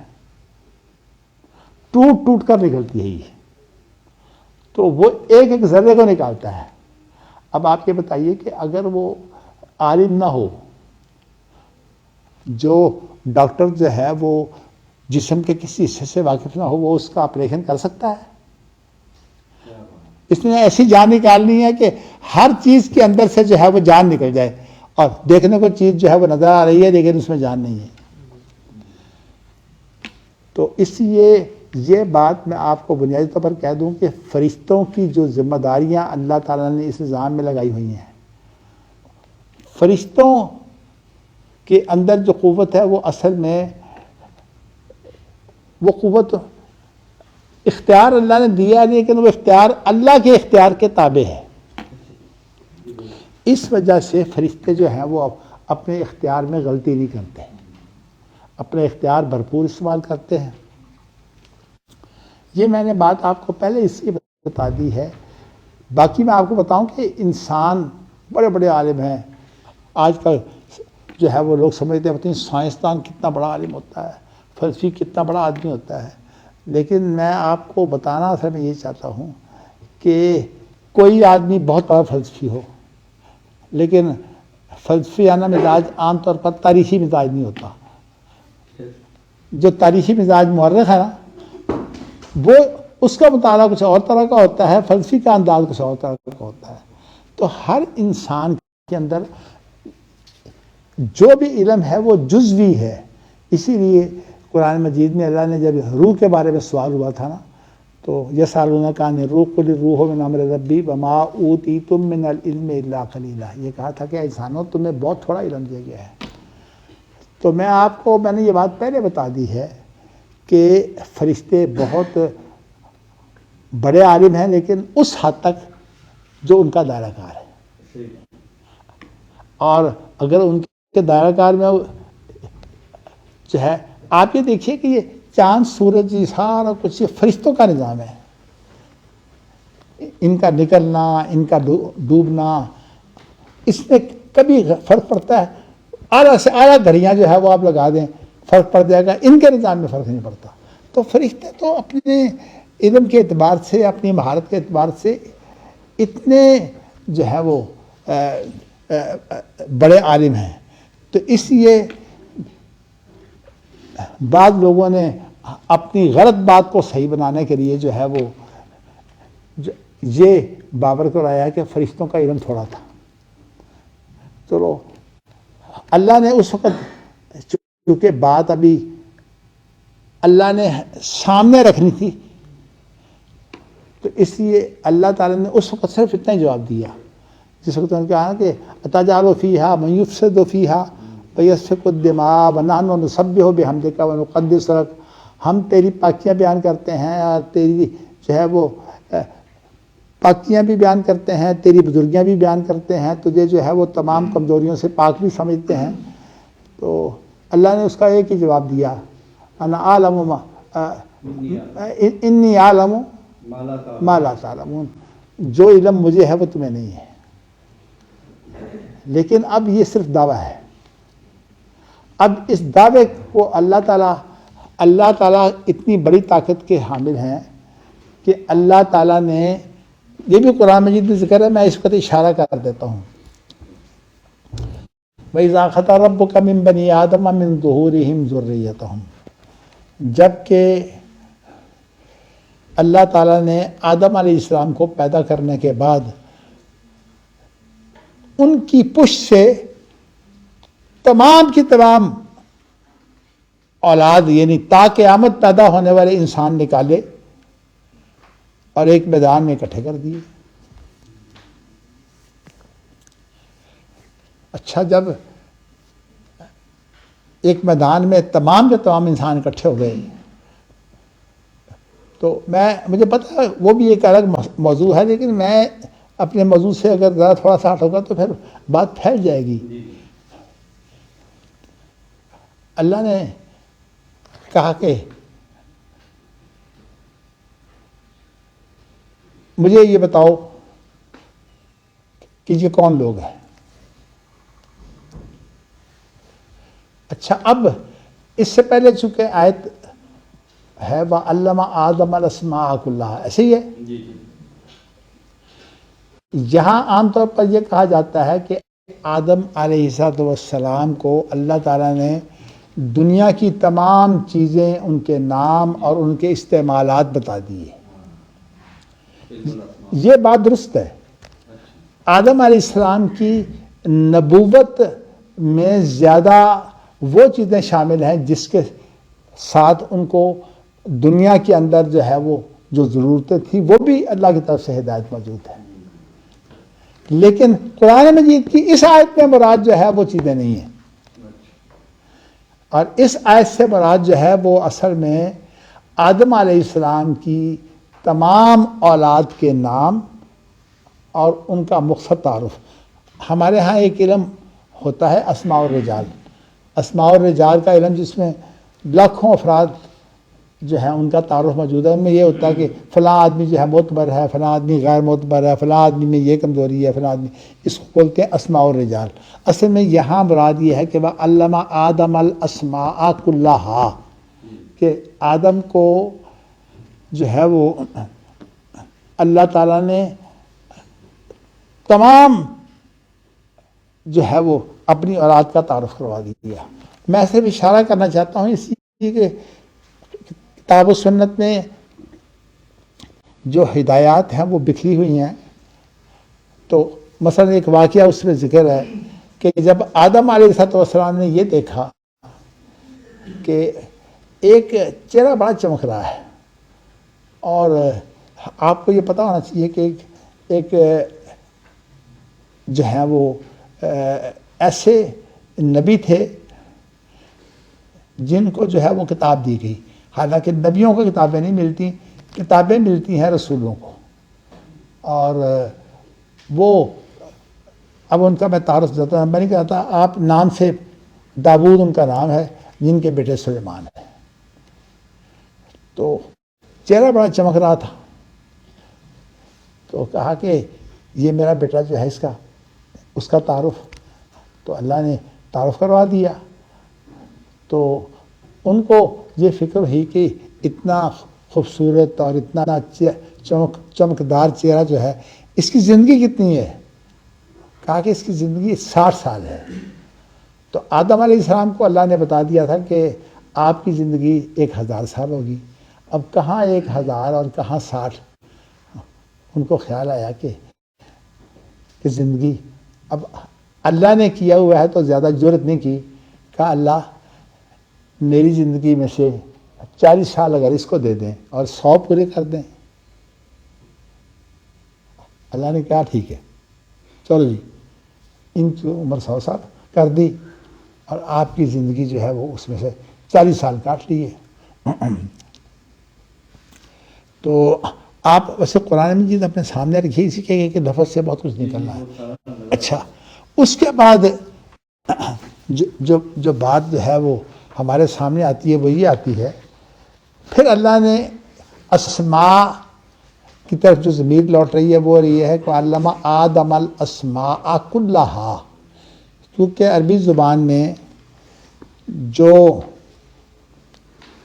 ٹوٹ ٹوٹ کر نکلتی ہے یہ، تو وہ ایک ایک ذرے کو نکالتا ہے. اب آپ یہ بتائیے کہ اگر وہ عالم نہ ہو، جو ڈاکٹر جو ہے وہ جسم کے کسی حصے سے واقف نہ ہو، وہ اس کا آپریشن کر سکتا ہے؟ اس نے ایسی جان نکالنی ہے کہ ہر چیز کے اندر سے جو ہے وہ جان نکل جائے، اور دیکھنے کو چیز جو ہے وہ نظر آ رہی ہے لیکن اس میں جان نہیں ہے. تو اس لیے یہ بات میں آپ کو بنیادی طور پر کہہ دوں کہ فرشتوں کی جو ذمہ داریاں اللہ تعالیٰ نے اس نظام میں لگائی ہوئی ہیں، فرشتوں کے اندر جو قوت ہے وہ اصل میں وہ قوت اختیار اللہ نے دیا، لیکن وہ اختیار اللہ کے اختیار کے تابع ہے. اس وجہ سے فرشتے جو ہیں وہ اپنے اختیار میں غلطی نہیں کرتے، اپنے اختیار بھرپور استعمال کرتے ہیں. یہ میں نے بات آپ کو پہلے اس لیے بتا دی ہے. باقی میں آپ کو بتاؤں کہ انسان بڑے بڑے عالم ہیں. آج کل جو ہے وہ لوگ سمجھتے ہیں سائنسدان کتنا بڑا عالم ہوتا ہے، فلسفی کتنا بڑا آدمی ہوتا ہے، لیکن میں آپ کو بتانا اصل میں یہ چاہتا ہوں کہ کوئی آدمی بہت بڑا فلسفی ہو، لیکن فلسفیانہ مزاج عام طور پر تاریخی مزاج نہیں ہوتا. جو تاریخی مزاج مورخ ہے نا، وہ اس کا مطالعہ کچھ اور طرح کا ہوتا ہے، فلسفی کا انداز کچھ اور طرح کا ہوتا ہے. تو ہر انسان کے اندر جو بھی علم ہے وہ جزوی ہے. اسی لیے قرآن مجید میں اللہ نے جب روح کے بارے میں سوال ہوا تھا نا، تو یسألونک عن الروح قل الروح من امر ربی وما اوتیتم من العلم الا قلیلا. یہ کہا تھا کہ انسانوں تمہیں بہت تھوڑا علم دیا گیا ہے. تو میں نے یہ بات پہلے بتا دی ہے کہ فرشتے بہت بڑے عالم ہیں، لیکن اس حد تک جو ان کا دائرہ کار ہے. اور اگر ان کے دائرہ کار میں جو ہے، آپ یہ دیکھیے کہ یہ چاند سورج یہ سارا کچھ یہ فرشتوں کا نظام ہے. ان کا نکلنا، ان کا ڈوبنا، اس میں کبھی فرق پڑتا ہے؟ اعلیٰ سے اعلیٰ گھڑیاں جو ہے وہ آپ لگا دیں، فرق پڑ جائے گا. ان کے نظام میں فرق نہیں پڑتا. تو فرشتے تو اپنے علم کے اعتبار سے، اپنی مہارت کے اعتبار سے اتنے جو ہے وہ بڑے عالم ہیں. تو اس لیے بعض لوگوں نے اپنی غلط بات کو صحیح بنانے کے لیے جو ہے وہ یہ باور کرایا ہے کہ فرشتوں کا علم تھوڑا تھا. چلو اللہ نے اس وقت چونکہ بات ابھی اللہ نے سامنے رکھنی تھی، تو اس لیے اللہ تعالیٰ نے اس وقت صرف اتنا ہی جواب دیا جس وقت انہوں نے کہا کہ اتجعل فیہا من یفسد فیہا ویسفک الدماء ونحن نسبح بحمدک ونقدس لک. ہم تیری پاکیاں بیان کرتے ہیں اور تیری جو ہے وہ پاکیاں بھی بیان کرتے ہیں، تیری بزرگیاں بھی بیان کرتے ہیں، تجھے جو ہے وہ تمام کمزوریوں سے پاک بھی سمجھتے ہیں. تو اللہ نے اس کا ایک ہی جواب دیا، انا اعلم انی اعلم ما لا تعلمون. جو علم مجھے ہے وہ تمہیں نہیں ہے. لیکن اب یہ صرف دعویٰ ہے. اب اس دعوے کو اللہ تعالیٰ اتنی بڑی طاقت کے حامل ہیں کہ اللہ تعالیٰ نے، یہ بھی قرآن مجید میں ذکر ہے، میں اس پر اشارہ کر دیتا ہوں. وَإِذَا أَخَذَ رَبُّكَ مِن بَنِي آدَمَ مِن ظُهُورِهِمْ ذُرِّيَّتَهُمْ. جب کہ اللہ تعالیٰ نے آدم علیہ السلام کو پیدا کرنے کے بعد ان کی پشت سے تمام کی تمام اولاد، یعنی تا قیامت پیدا ہونے والے انسان نکالے اور ایک میدان میں اکٹھے کر دیے. اچھا، جب ایک میدان میں تمام کے تمام انسان اکٹھے ہو گئے، تو مجھے پتہ ہے وہ بھی ایک الگ موضوع ہے، لیکن میں اپنے موضوع سے اگر ذرا تھوڑا سا ہٹوں تو پھر بات پھیل جائے گی۔ اللہ نے کہا کہ مجھے یہ بتاؤ کہ یہ کون لوگ ہیں۔ اچھا، اب اس سے پہلے چونکہ آیت ہے وَعَلَّمَ آدَمَ الْأَسْمَاءَ كُلَّهَا، ایسے ہی ہے۔ یہاں عام طور پر یہ کہا جاتا ہے کہ آدم علیہ السلام کو اللہ تعالیٰ نے دنیا کی تمام چیزیں، ان کے نام اور ان کے استعمالات بتا دیے۔ یہ بات درست ہے۔ آدم علیہ السلام کی نبوت میں زیادہ وہ چیزیں شامل ہیں جس کے ساتھ ان کو دنیا کے اندر جو ہے وہ جو ضرورتیں تھیں وہ بھی اللہ کی طرف سے ہدایت موجود ہے، لیکن قرآن مجید کی اس آیت میں مراد جو ہے وہ چیزیں نہیں ہیں، اور اس آیت سے مراد جو ہے وہ اصل میں آدم علیہ السلام کی تمام اولاد کے نام اور ان کا مختصر تعارف۔ ہمارے ہاں ایک علم ہوتا ہے اسماء الرجال، اسماء الرجال کا علم، جس میں لاکھوں افراد جو ہیں ان کا تعارف موجود ہے۔ ان میں یہ ہوتا ہے کہ فلاں آدمی جو ہے معتبر ہے، فلاں آدمی غیر معتبر ہے، فلاں آدمی میں یہ کمزوری ہے، فلاں آدمی، اس کو بولتے ہیں اسماء الرجال۔ اصل میں یہاں مراد یہ ہے کہ وَعَلَّمَ آدَمَ الْأَسْمَاءَ كُلَّهَا، کہ آدم کو جو ہے وہ اللہ تعالیٰ نے تمام جو ہے وہ اپنی اولاد کا تعارف کروا دیا۔ میں صرف اشارہ کرنا چاہتا ہوں اس لیے کہ کتاب و سنت میں جو ہدایات ہیں وہ بکھری ہوئی ہیں، تو مثلا ایک واقعہ اس میں ذکر ہے کہ جب آدم علیہ السلام نے یہ دیکھا کہ ایک چہرہ بڑا چمک رہا ہے، اور آپ کو یہ پتہ ہونا چاہیے کہ ایک جو ہے وہ ایسے نبی تھے جن کو جو ہے وہ کتاب دی گئی، حالانکہ نبیوں کو کتابیں نہیں ملتی، کتابیں ملتی ہیں رسولوں کو، اور وہ اب ان کا میں تعارف دیتا ہوں۔ میں نہیں کہتا، آپ نام سے داؤد ان کا نام ہے، جن کے بیٹے سلیمان ہیں، تو چہرہ بڑا چمک رہا تھا، تو کہا کہ یہ میرا بیٹا جو ہے اس کا تعارف، تو اللہ نے تعارف کروا دیا۔ تو ان کو یہ فکر ہوئی کہ اتنا خوبصورت اور اتنا چمکدار چہرہ جو ہے، اس کی زندگی کتنی ہے؟ کہا کہ اس کی زندگی 60 سال ہے۔ تو آدم علیہ السلام کو اللہ نے بتا دیا تھا کہ آپ کی زندگی 1000 سال ہوگی۔ اب کہاں 1000 اور کہاں 60؟ ان کو خیال آیا کہ زندگی اب اللہ نے کیا ہوا ہے تو زیادہ جرت نہیں کی، کہا اللہ میری زندگی میں سے 40 سال اگر اس کو دے دیں اور 100 پورے کر دیں۔ اللہ نے کہا ٹھیک ہے، چلو جی، ان کی عمر 100 سال کر دی، اور آپ کی زندگی جو ہے وہ اس میں سے 40 سال کاٹ لیے۔ تو آپ ویسے قرآن مجید اپنے سامنے رکھیے، اسی کے لفظ سے بہت کچھ نکلنا ہے۔ اچھا، اس کے بعد جو بات جو ہے وہ ہمارے سامنے آتی ہے وہ یہ آتی ہے، پھر اللہ نے اسماء کی طرف جو ضمیر لوٹ رہی ہے وہ یہ ہے کہ علم آدم الاسماء کلہا، کیونکہ عربی زبان میں جو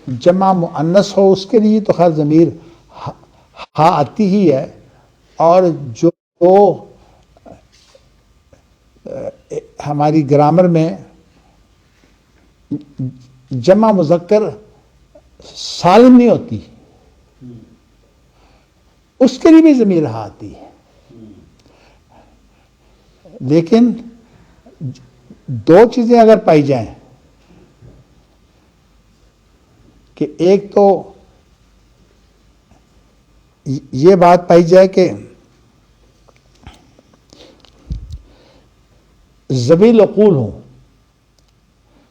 جمع مؤنث ہو اس کے لیے تو خیر ضمیر ہاں آتی ہی ہے، اور جو ہماری گرامر میں جمع مذکر سالم نہیں ہوتی اس کے لیے بھی ضمیر ہاں آتی ہے۔ لیکن دو چیزیں اگر پائی جائیں کہ ایک تو یہ بات پائی جائے کہ ذوی العقول ہوں،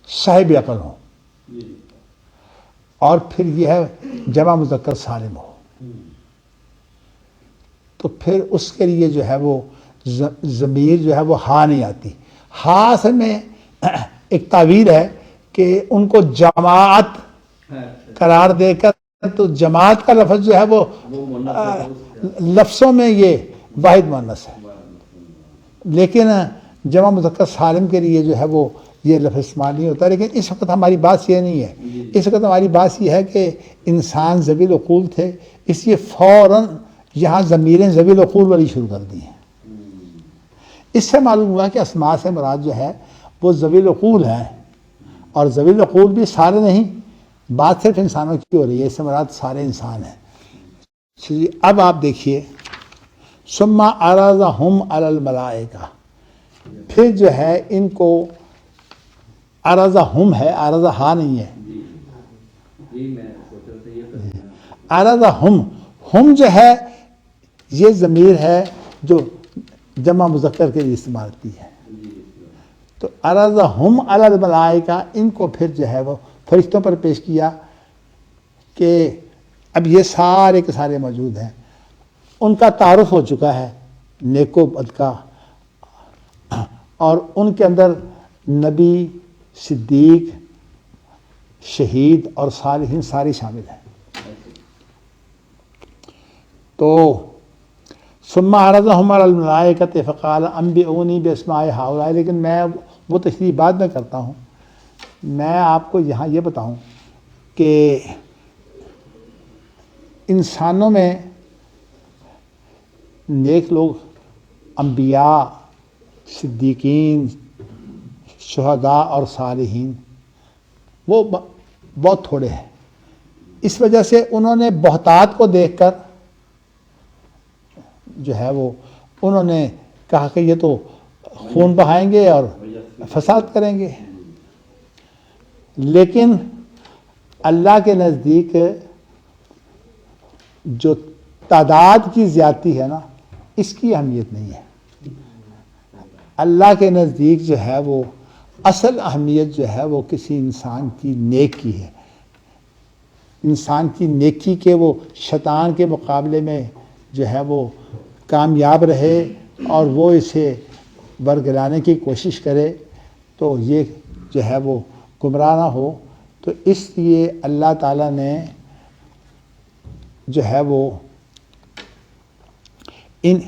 صاحب عقل ہو، اور پھر یہ ہے جمع مذکر سالم ہو، تو پھر اس کے لیے جو ہے وہ ضمیر جو ہے وہ ہا نہیں آتی۔ ہا اصل میں ایک تعبیر ہے کہ ان کو جماعت قرار دے کر، تو جماعت کا لفظ جو ہے وہ لفظوں میں یہ واحد مؤنث ہے، لیکن جمع مذکر سالم کے لیے جو ہے وہ یہ لفظ استعمال نہیں ہوتا۔ لیکن اس وقت ہماری بات یہ نہیں ہے، اس وقت ہماری بات یہ ہے کہ انسان ذوی العقول تھے، اس لیے فوراً یہاں ضمیریں ذوی العقول والی شروع کر دی ہیں۔ اس سے معلوم ہوا کہ اسماء سے مراد جو ہے وہ ذوی العقول ہیں، اور ذوی العقول بھی سارے نہیں، بات صرف انسانوں کی ہو رہی ہے، اس سے مراد سارے انسان ہیں۔ اب آپ دیکھیے ثم عرضہم علی الملائکہ، پھر جو ہے ان کو عرضہم ہے، عرضہا نہیں ہے، عرضہم، ہم جو ہے یہ ضمیر ہے جو جمع مذکر کے لیے استعمال کی ہے، تو عرضہم علی الملائکہ، ان کو پھر جو ہے وہ فرشتوں پر پیش کیا کہ اب یہ سارے کے سارے موجود ہیں، ان کا تعارف ہو چکا ہے نیک و بد کا، اور ان کے اندر نبی، صدیق، شہید اور صالحین سارے شامل ہیں۔ تو ثم عرضہم علی الملائکۃ فقال انبئونی باسماء ہؤلاء، لیکن میں وہ تشریح بعد میں کرتا ہوں، میں آپ کو یہاں یہ بتاؤں کہ انسانوں میں نیک لوگ، انبیاء، صدیقین، شہداء اور صالحین وہ بہت تھوڑے ہیں، اس وجہ سے انہوں نے بہتات کو دیکھ کر جو ہے وہ انہوں نے کہا کہ یہ تو خون بہائیں گے اور فساد کریں گے، لیکن اللہ کے نزدیک جو تعداد کی زیادتی ہے نا، اس کی اہمیت نہیں ہے۔ اللہ کے نزدیک جو ہے وہ اصل اہمیت جو ہے وہ کسی انسان کی نیکی ہے، انسان کی نیکی کے وہ شیطان کے مقابلے میں جو ہے وہ کامیاب رہے اور وہ اسے برگلانے کی کوشش کرے، تو یہ جو ہے وہ گمراہ نہ ہو۔ تو اس لیے اللہ تعالیٰ نے جو ہے وہ ان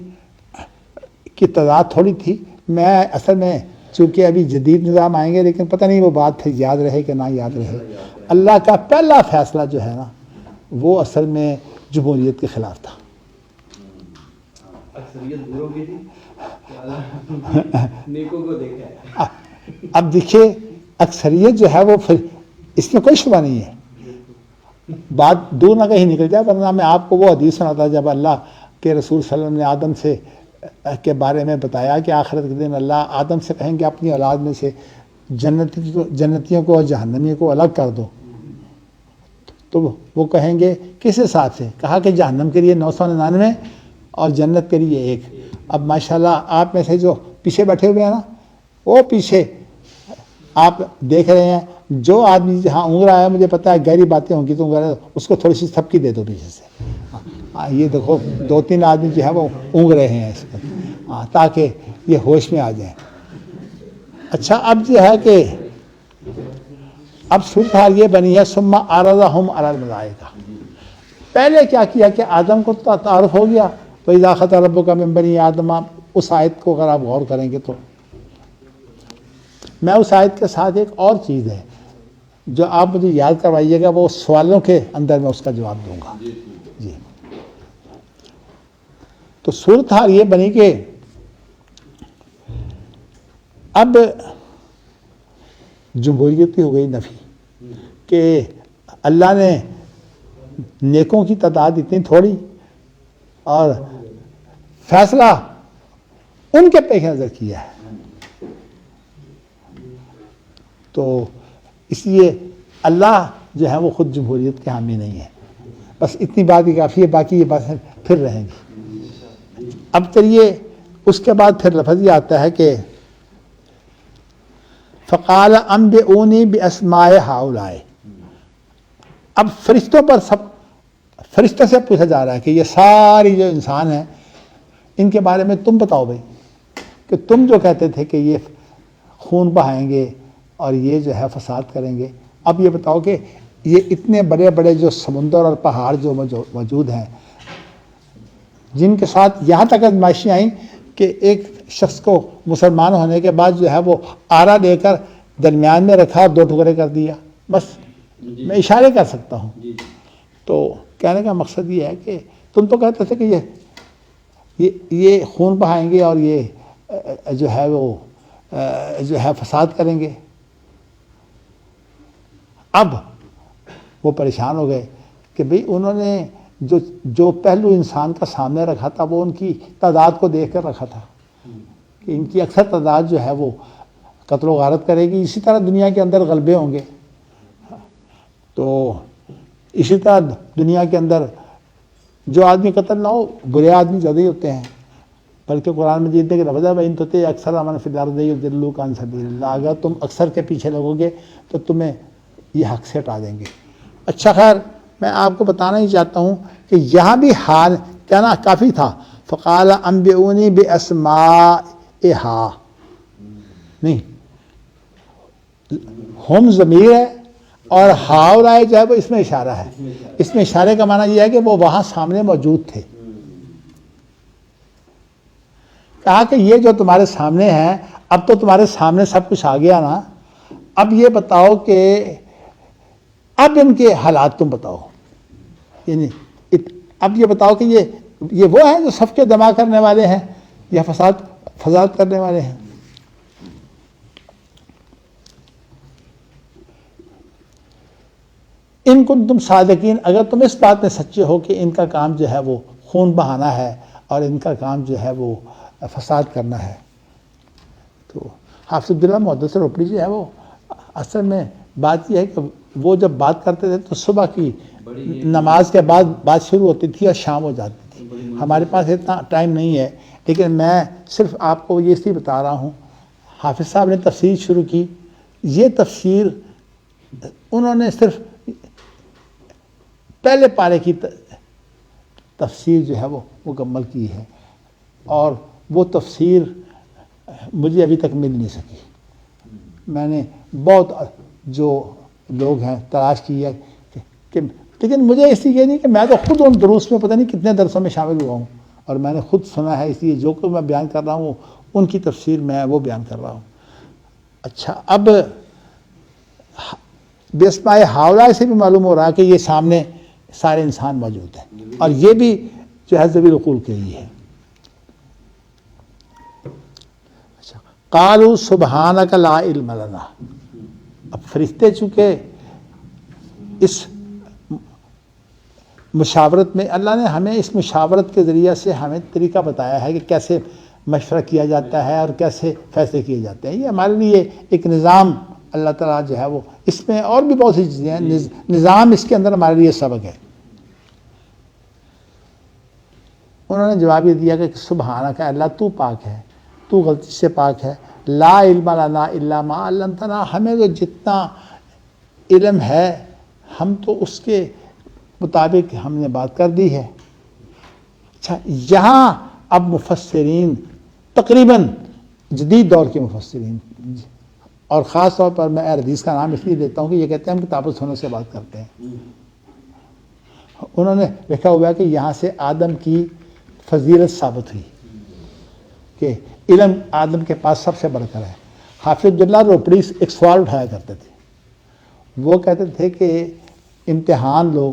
کی تعداد تھوڑی تھی، میں اصل میں چونکہ ابھی جدید نظام آئیں گے، لیکن پتہ نہیں وہ بات پھر یاد رہے کہ نہ یاد رہے۔ اللہ کا پہلا فیصلہ جو ہے نا وہ اصل میں جمہوریت کے خلاف تھا۔ اب دیکھیے اکثریت جو ہے وہ پھر اس میں کوئی شبہ نہیں ہے، بات دور نہ کہیں نکل جائے، ورنہ میں آپ کو وہ حدیث سناتا جب اللہ کے رسول صلی اللہ علیہ وسلم نے آدم سے کے بارے میں بتایا کہ آخرت کے دن اللہ آدم سے کہیں گے اپنی اولاد میں سے جنتیوں کو اور جہنمیوں کو الگ کر دو، تو وہ کہیں گے کس حساب سے؟ کہا کہ جہنم کے لیے 999 اور جنت کے لیے 1۔ اب ماشاءاللہ آپ میں سے جو پیچھے بیٹھے ہوئے ہیں نا، وہ پیچھے آپ دیکھ رہے ہیں، جو آدمی جہاں اونگ رہا ہے، مجھے پتا ہے گہری باتیں ہوں گی تو اس کو تھوڑی سی تھپکی دے دو پیچھے سے۔ یہ دیکھو 2-3 آدمی جو ہے وہ اونگ رہے ہیں اس پر، تاکہ یہ ہوش میں آ جائیں۔ اچھا اب جو ہے کہ اب صورتحال یہ بنی ہے ثم عرضہم علی الملائکہ، پہلے کیا کیا کہ آدم کو تعارف ہو گیا، وَإِذَا أَخَذَ رَبُّكَ مِن بَنِي آدَمَ، اس آیت کو اگر آپ غور کریں گے تو میں اس آیت کے ساتھ ایک اور چیز ہے جو آپ مجھے یاد کروائیے گا، وہ سوالوں کے اندر میں اس کا جواب دوں گا۔ جی تو صورتحال یہ بنی کہ اب جمہوریت کی ہو گئی نفی کہ اللہ نے نیکوں کی تعداد اتنی تھوڑی اور فیصلہ ان کے پیش نظر کیا ہے، تو اس لیے اللہ جو ہے وہ خود جمہوریت کے حامی نہیں ہے۔ بس اتنی بات ہی کافی ہے، باقی یہ باتیں پھر رہیں گی۔ اب چلیے اس کے بعد پھر لفظ یہ آتا ہے کہ فقال انبئونی باسماء ہؤلاء. اب فرشتوں پر فرشتوں سے پوچھا جا رہا ہے کہ یہ ساری جو انسان ہیں ان کے بارے میں تم بتاؤ بھائی، کہ تم جو کہتے تھے کہ یہ خون بہائیں گے اور یہ جو ہے فساد کریں گے، اب یہ بتاؤ کہ یہ اتنے بڑے بڑے جو سمندر اور پہاڑ جو موجود ہیں، جن کے ساتھ یہاں تک آزمائشیں آئیں کہ ایک شخص کو مسلمان ہونے کے بعد جو ہے وہ آرا لے کر درمیان میں رکھا اور 2 ٹکڑے کر دیا، بس میں اشارے کر سکتا ہوں. تو کہنے کا مقصد یہ ہے کہ تم تو کہتے تھے کہ یہ خون بہائیں گے اور یہ جو ہے وہ جو ہے فساد کریں گے. اب وہ پریشان ہو گئے کہ بھئی انہوں نے جو پہلو انسان کا سامنے رکھا تھا وہ ان کی تعداد کو دیکھ کر رکھا تھا کہ ان کی اکثر تعداد جو ہے وہ قتل و غارت کرے گی، اسی طرح دنیا کے اندر غلبے ہوں گے. تو اسی طرح دنیا کے اندر جو آدمی قتل نہ ہو، برے آدمی زیادہ ہی ہوتے ہیں، بلکہ قرآن مجید میں کہ لفظ ہے وَإِن تُطِعْ أَكْثَرَ مَنْ فِي الْأَرْضِ يُضِلُّوكَ عَنْ سَبِيلِ اللَّهِ، اگر تم اکثر کے پیچھے لگو گے تو تمہیں یہ حق سے ہٹا دیں گے. اچھا خیر، میں آپ کو بتانا ہی چاہتا ہوں کہ یہاں بھی حال کہنا کافی تھا. فقال انبئونی باسمائہا، نہیں، ہم ضمیر ہے اور ہؤلاء جو ہے وہ اس میں اشارہ ہے. اس میں اشارے کا معنی یہ ہے کہ وہ وہاں سامنے موجود تھے. کہا کہ یہ جو تمہارے سامنے ہیں، اب تو تمہارے سامنے سب کچھ آ گیا نا، اب یہ بتاؤ کہ اب ان کے حالات تم بتاؤ. یعنی اب یہ بتاؤ کہ یہ وہ ہیں جو صف کے جمع کرنے والے ہیں یا فساد کرنے والے ہیں. ان کنتم صادقین، اگر تم اس بات میں سچے ہو کہ ان کا کام جو ہے وہ خون بہانا ہے اور ان کا کام جو ہے وہ فساد کرنا ہے. تو حافظ عبداللہ محدث روپڑی جو ہے وہ اصل میں بات یہ ہے کہ وہ جب بات کرتے تھے تو صبح کی نماز کے بعد بات شروع ہوتی تھی اور شام ہو جاتی تھی. ہمارے پاس اتنا ٹائم نہیں ہے، لیکن میں صرف آپ کو یہ اس لیے بتا رہا ہوں. حافظ صاحب نے تفسیر شروع کی، یہ تفسیر انہوں نے صرف پہلے پارے کی تفسیر جو ہے وہ مکمل کی ہے، اور وہ تفسیر مجھے ابھی تک مل نہیں سکی. میں نے بہت جو لوگ ہیں تلاش کی ہے کہ لیکن مجھے اس لیے نہیں کہ میں تو خود ان دروس میں پتہ نہیں کتنے درسوں میں شامل ہوا ہوں اور میں نے خود سنا ہے، اس لیے جو کہ میں بیان کر رہا ہوں ان کی تفسیر میں وہ بیان کر رہا ہوں. اچھا، اب باسماء ہؤلاء سے بھی معلوم ہو رہا ہے کہ یہ سامنے سارے انسان موجود ہیں اور یہ بھی جو ہے ذوی العقول کے لیے ہے. اچھا، قالوا سبحانک لا علم لنا. اب فرشتے چونکہ اس مشاورت میں اللہ نے ہمیں اس مشاورت کے ذریعے سے ہمیں طریقہ بتایا ہے کہ کیسے مشورہ کیا جاتا ہے اور کیسے فیصلے کیے جاتے ہیں. یہ ہمارے لیے ایک نظام اللہ تعالیٰ جو ہے وہ اس میں اور بھی بہت سی چیزیں ہیں، نظام اس کے اندر ہمارے لیے سبق ہے. انہوں نے جواب یہ دیا کہ سبحانک، اللہ تو پاک ہے، تو غلطی سے پاک ہے. لا علم لنا الا ما علمتنا، ہمیں تو جتنا علم ہے ہم تو اس کے مطابق ہم نے بات کر دی ہے. اچھا، یہاں اب مفسرین تقریباً جدید دور کے مفسرین، اور خاص طور پر میں اہل حدیث کا نام اس لیے دیتا ہوں کہ یہ کہتے ہیں ہم کتاب و سنت سے بات کرتے ہیں، انہوں نے لکھا ہوا ہے کہ یہاں سے آدم کی فضیلت ثابت ہوئی کہ علم آدم کے پاس سب سے بڑھ کر ہے. حافظ عبداللہ روپڑی ایک سوال اٹھایا کرتے تھے، وہ کہتے تھے کہ امتحان لو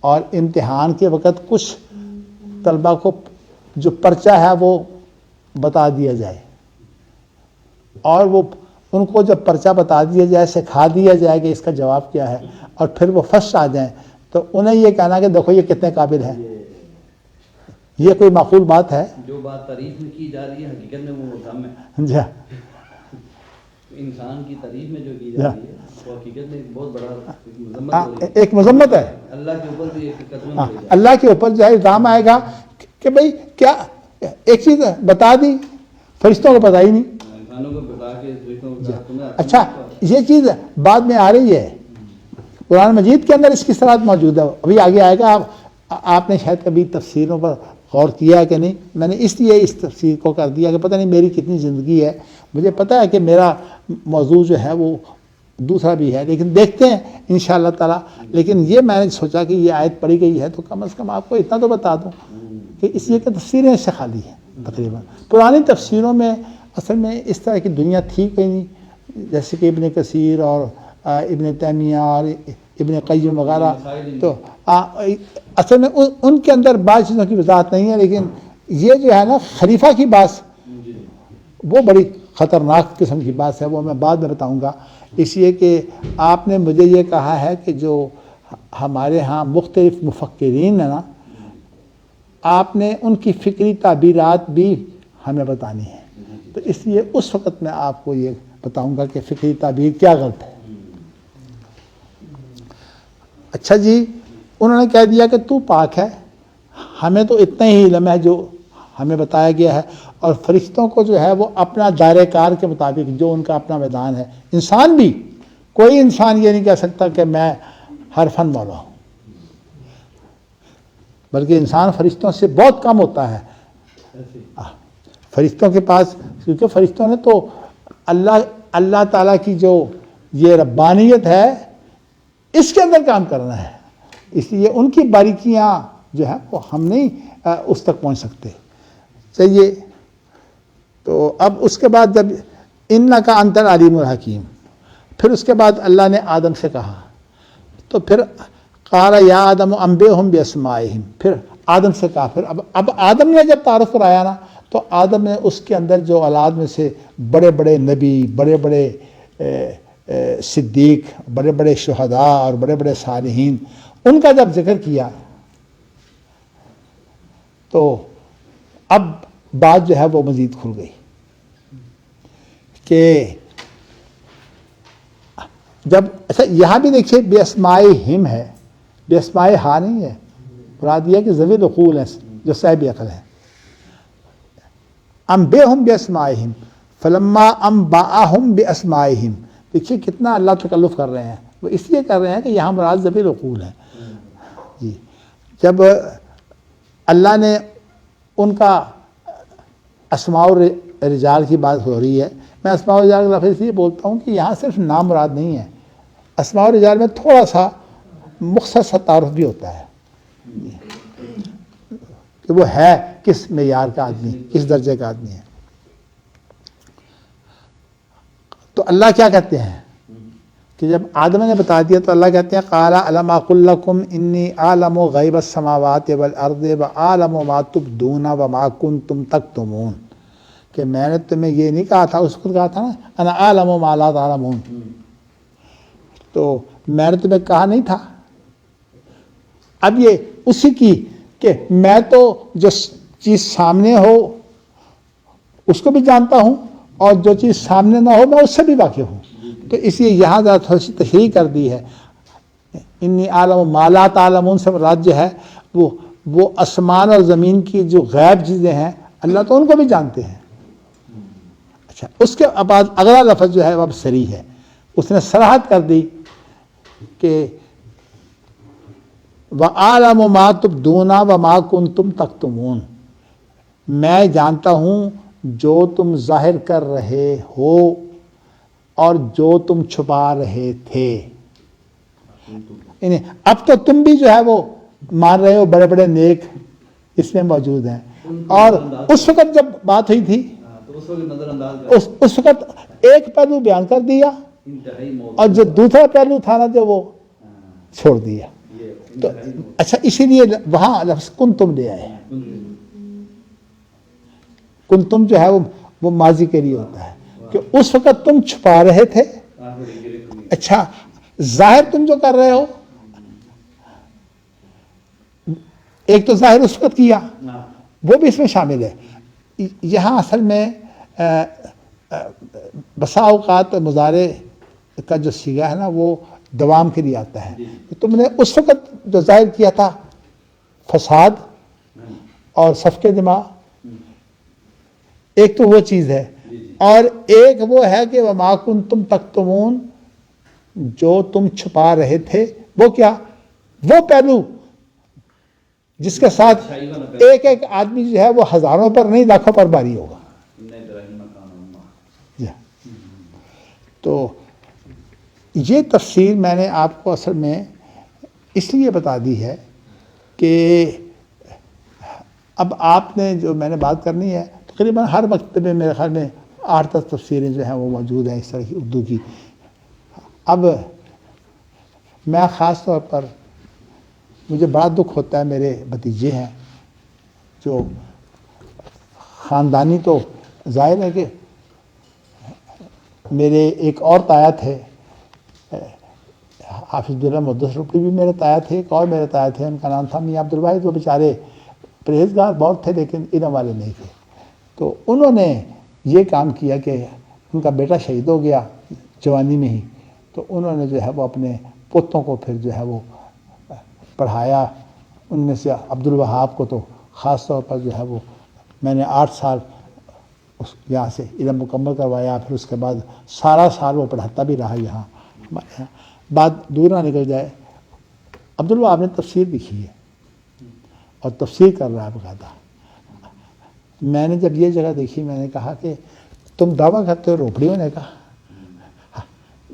اور امتحان کے وقت کچھ طلبہ کو جو پرچہ ہے وہ بتا دیا جائے اور وہ ان کو جب پرچہ بتا دیا جائے، سکھا دیا جائے کہ اس کا جواب کیا ہے، اور پھر وہ فرسٹ آ جائیں تو انہیں یہ کہنا کہ دیکھو یہ کتنے قابل ہیں. یہ کوئی معقول بات ہے؟ جو بات تعریف میں کی جا رہی ہے حقیقت میں وہ کم ہے. جی، انسان کی تعریف میں جو کی جا رہی ہے وہ حقیقت میں بہت بڑا ایک مذمت ہے. اللہ کے اوپر بھی اللہ کے اوپر جو ہے الزام آئے گا کہ بھئی کیا ایک چیز بتا دی، فرشتوں کو پتہ ہی نہیں. اچھا یہ چیز بعد میں آ رہی ہے، قرآن مجید کے اندر اس کی صراحت موجود ہے، ابھی آگے آئے گا۔ آپ نے شاید کبھی تفسیروں پر غور کیا ہے کہ نہیں، میں نے اس لیے اس تفسیر کو کر دیا کہ پتہ نہیں میری کتنی زندگی ہے، مجھے پتہ ہے کہ میرا موضوع جو ہے وہ دوسرا بھی ہے، لیکن دیکھتے ہیں انشاءاللہ تعالیٰ۔ لیکن یہ میں نے سوچا کہ یہ آیت پڑھی گئی ہے تو کم از کم آپ کو اتنا تو بتا دوں کہ اس لیے کہ تفسیریں اس سے خالی ہیں تقریباً۔ پرانی تفسیروں میں اصل میں اس طرح کی دنیا تھی کوئی نہیں، جیسے کہ ابن کثیر اور ابن تیمیہ اور ابن قیم وغیرہ، تو اصل میں ان کے اندر بعض چیزوں کی وضاحت نہیں ہے، لیکن یہ جو ہے نا خلیفہ کی بات وہ بڑی خطرناک قسم کی بات ہے، وہ میں بعد میں بتاؤں گا۔ اس لیے کہ آپ نے مجھے یہ کہا ہے کہ جو ہمارے ہاں مختلف مفکرین ہیں نا، آپ نے ان کی فکری تعبیرات بھی ہمیں بتانی ہے، تو اس لیے اس وقت میں آپ کو یہ بتاؤں گا کہ فکری تعبیر کیا غلط ہے۔ اچھا جی، انہوں نے کہہ دیا کہ تو پاک ہے، ہمیں تو اتنا ہی علم ہے جو ہمیں بتایا گیا ہے، اور فرشتوں کو جو ہے وہ اپنا دائرہ کار کے مطابق جو ان کا اپنا میدان ہے، انسان بھی، کوئی انسان یہ نہیں کہہ سکتا کہ میں ہر فن مولا ہوں، بلکہ انسان فرشتوں سے بہت کم ہوتا ہے۔ فرشتوں کے پاس، کیونکہ فرشتوں نے تو اللہ تعالیٰ کی جو یہ ربانیت ہے اس کے اندر کام کرنا ہے، اس لیے ان کی باریکیاں جو ہے وہ ہم نہیں اس تک پہنچ سکتے۔ چلیے، تو اب اس کے بعد جب انک انت العلیم الحکیم، پھر اس کے بعد اللہ نے آدم سے کہا، تو پھر قال یا آدم انبئہم باسمائہم، پھر آدم سے کہا، پھر اب آدم نے جب تعارف کرایا نا، تو آدم نے اس کے اندر جو اولاد میں سے بڑے بڑے نبی، بڑے بڑے صدیق، بڑے بڑے شہداء اور بڑے بڑے صالحین، ان کا جب ذکر کیا تو اب بات جو ہے وہ مزید کھل گئی کہ جب اچھا یہاں بھی دیکھیے باسمائہم ہے، باسمائے ہا نہیں ہے، مراد یہ کہ ذوی العقول ہیں، جو صاحب عقل ہیں۔ انبئہم باسمائہم فلما انبأہم باسمائہم، دیکھیے کتنا اللہ تکلف کر رہے ہیں، وہ اس لیے کر رہے ہیں کہ یہاں مراد ذوی العقول ہیں جی۔ جب اللہ نے ان کا اسماء الرجال کی بات ہو رہی ہے، میں اسماء الرجال کا لفظ اس لیے بولتا ہوں کہ یہاں صرف نام مراد نہیں ہے، اسماء الرجال میں تھوڑا سا مختصر تعارف بھی ہوتا ہے کہ وہ ہے کس معیار کا آدمی، کس درجے کا آدمی ہے۔ تو اللہ کیا کہتے ہیں کہ جب آدم نے بتا دیا تو اللہ کہتے ہیں قال الم اقل لکم انی اعلم غیب السماوات والارض واعلم ما تبدون وما کنتم تکتمون، کہ میں نے تمہیں یہ نہیں کہا تھا، اس وقت کہا تھا نا انا اعلم ما لا تعلمون، تو میں نے تمہیں کہا نہیں تھا۔ اب یہ اسی کی کہ میں تو جو چیز سامنے ہو اس کو بھی جانتا ہوں، اور جو چیز سامنے نہ ہو میں اس سے بھی واقف ہوں، تو اس لیے یہاں ذرا تھوڑی سی تشریح کر دی ہے۔ انی عالم ما لا تعلمون سے مراد جو ہے وہ آسمان اور زمین کی جو غیب چیزیں ہیں اللہ تو ان کو بھی جانتے ہیں۔ اچھا، اس کے بعد اگلا لفظ جو ہے وہ اب صریح ہے، اس نے صراحت کر دی کہ وَأَعْلَمُ مَا تُبْدُونَ وَمَا كُنْتُمْ تَكْتُمُونَ، میں جانتا ہوں جو تم ظاہر کر رہے ہو اور جو تم چھپا رہے تھے۔ یعنی اب تو تم بھی جو ہے وہ مان رہے ہو بڑے بڑے نیک اس میں موجود ہیں، اور اس وقت جب بات ہوئی تھی اس وقت ایک پہلو بیان کر دیا اور جو دوسرا پہلو تھا نا جو وہ چھوڑ دیا۔ تو اچھا اسی لیے وہاں لفظ کنتم لے آئے، کنتم جو ہے وہ ماضی کے لیے ہوتا ہے کہ اس وقت تم چھپا رہے تھے۔ اچھا، ظاہر تم جو کر رہے ہو، ایک تو ظاہر اس وقت کیا وہ بھی اس میں شامل ہے۔ یہاں اصل میں بسا اوقات مضارع کا جو صیغہ ہے نا وہ دوام کے لیے آتا ہے، تم نے اس وقت جو ظاہر کیا تھا فساد اور سفک دماء، ایک تو وہ چیز ہے، اور ایک وہ ہے کہ وما کنتم تکتمون، جو تم چھپا رہے تھے، وہ کیا؟ وہ پہلو جس کے ساتھ ایک ایک آدمی جو ہے وہ ہزاروں پر نہیں لاکھوں پر باری ہوگا. تو یہ تفسیر میں نے آپ کو اصل میں اس لیے بتا دی ہے کہ اب آپ نے جو میں نے بات کرنی ہے، تقریباً ہر مکتبے میں میرے خیال میں 8-10 تفسیریں جو ہیں وہ موجود ہیں اس طرح کی اردو کی. اب میں خاص طور پر مجھے بڑا دکھ ہوتا ہے، میرے بھتیجے ہیں جو خاندانی، تو ظاہر ہے کہ میرے ایک اور تایا تھے، حافظ عبداللہ مدثر روپڑی بھی میرے تایا تھے، ایک اور میرے تایا تھے، ان کا نام تھا میاں عبدالواحد. وہ بیچارے پرہیزگار بہت تھے لیکن علم والے نہیں تھے. تو انہوں نے یہ کام کیا کہ ان کا بیٹا شہید ہو گیا جوانی میں ہی، تو انہوں نے جو ہے وہ اپنے پوتوں کو پھر جو ہے وہ پڑھایا. ان میں سے عبدالوہاب کو تو خاص طور پر جو ہے وہ میں نے 8 سال یہاں سے علم مکمل کروایا، پھر اس کے بعد سارا سال وہ پڑھاتا بھی رہا یہاں ہمارے یہاں. بات دور نہ نکل جائے، عبدالوہاب نے تفسیر لکھی ہے اور تفسیر کر رہا ہے باقاعدہ. میں نے جب یہ جگہ دیکھی میں نے کہا کہ تم دعویٰ کرتے ہو روپڑی ہونے کا؟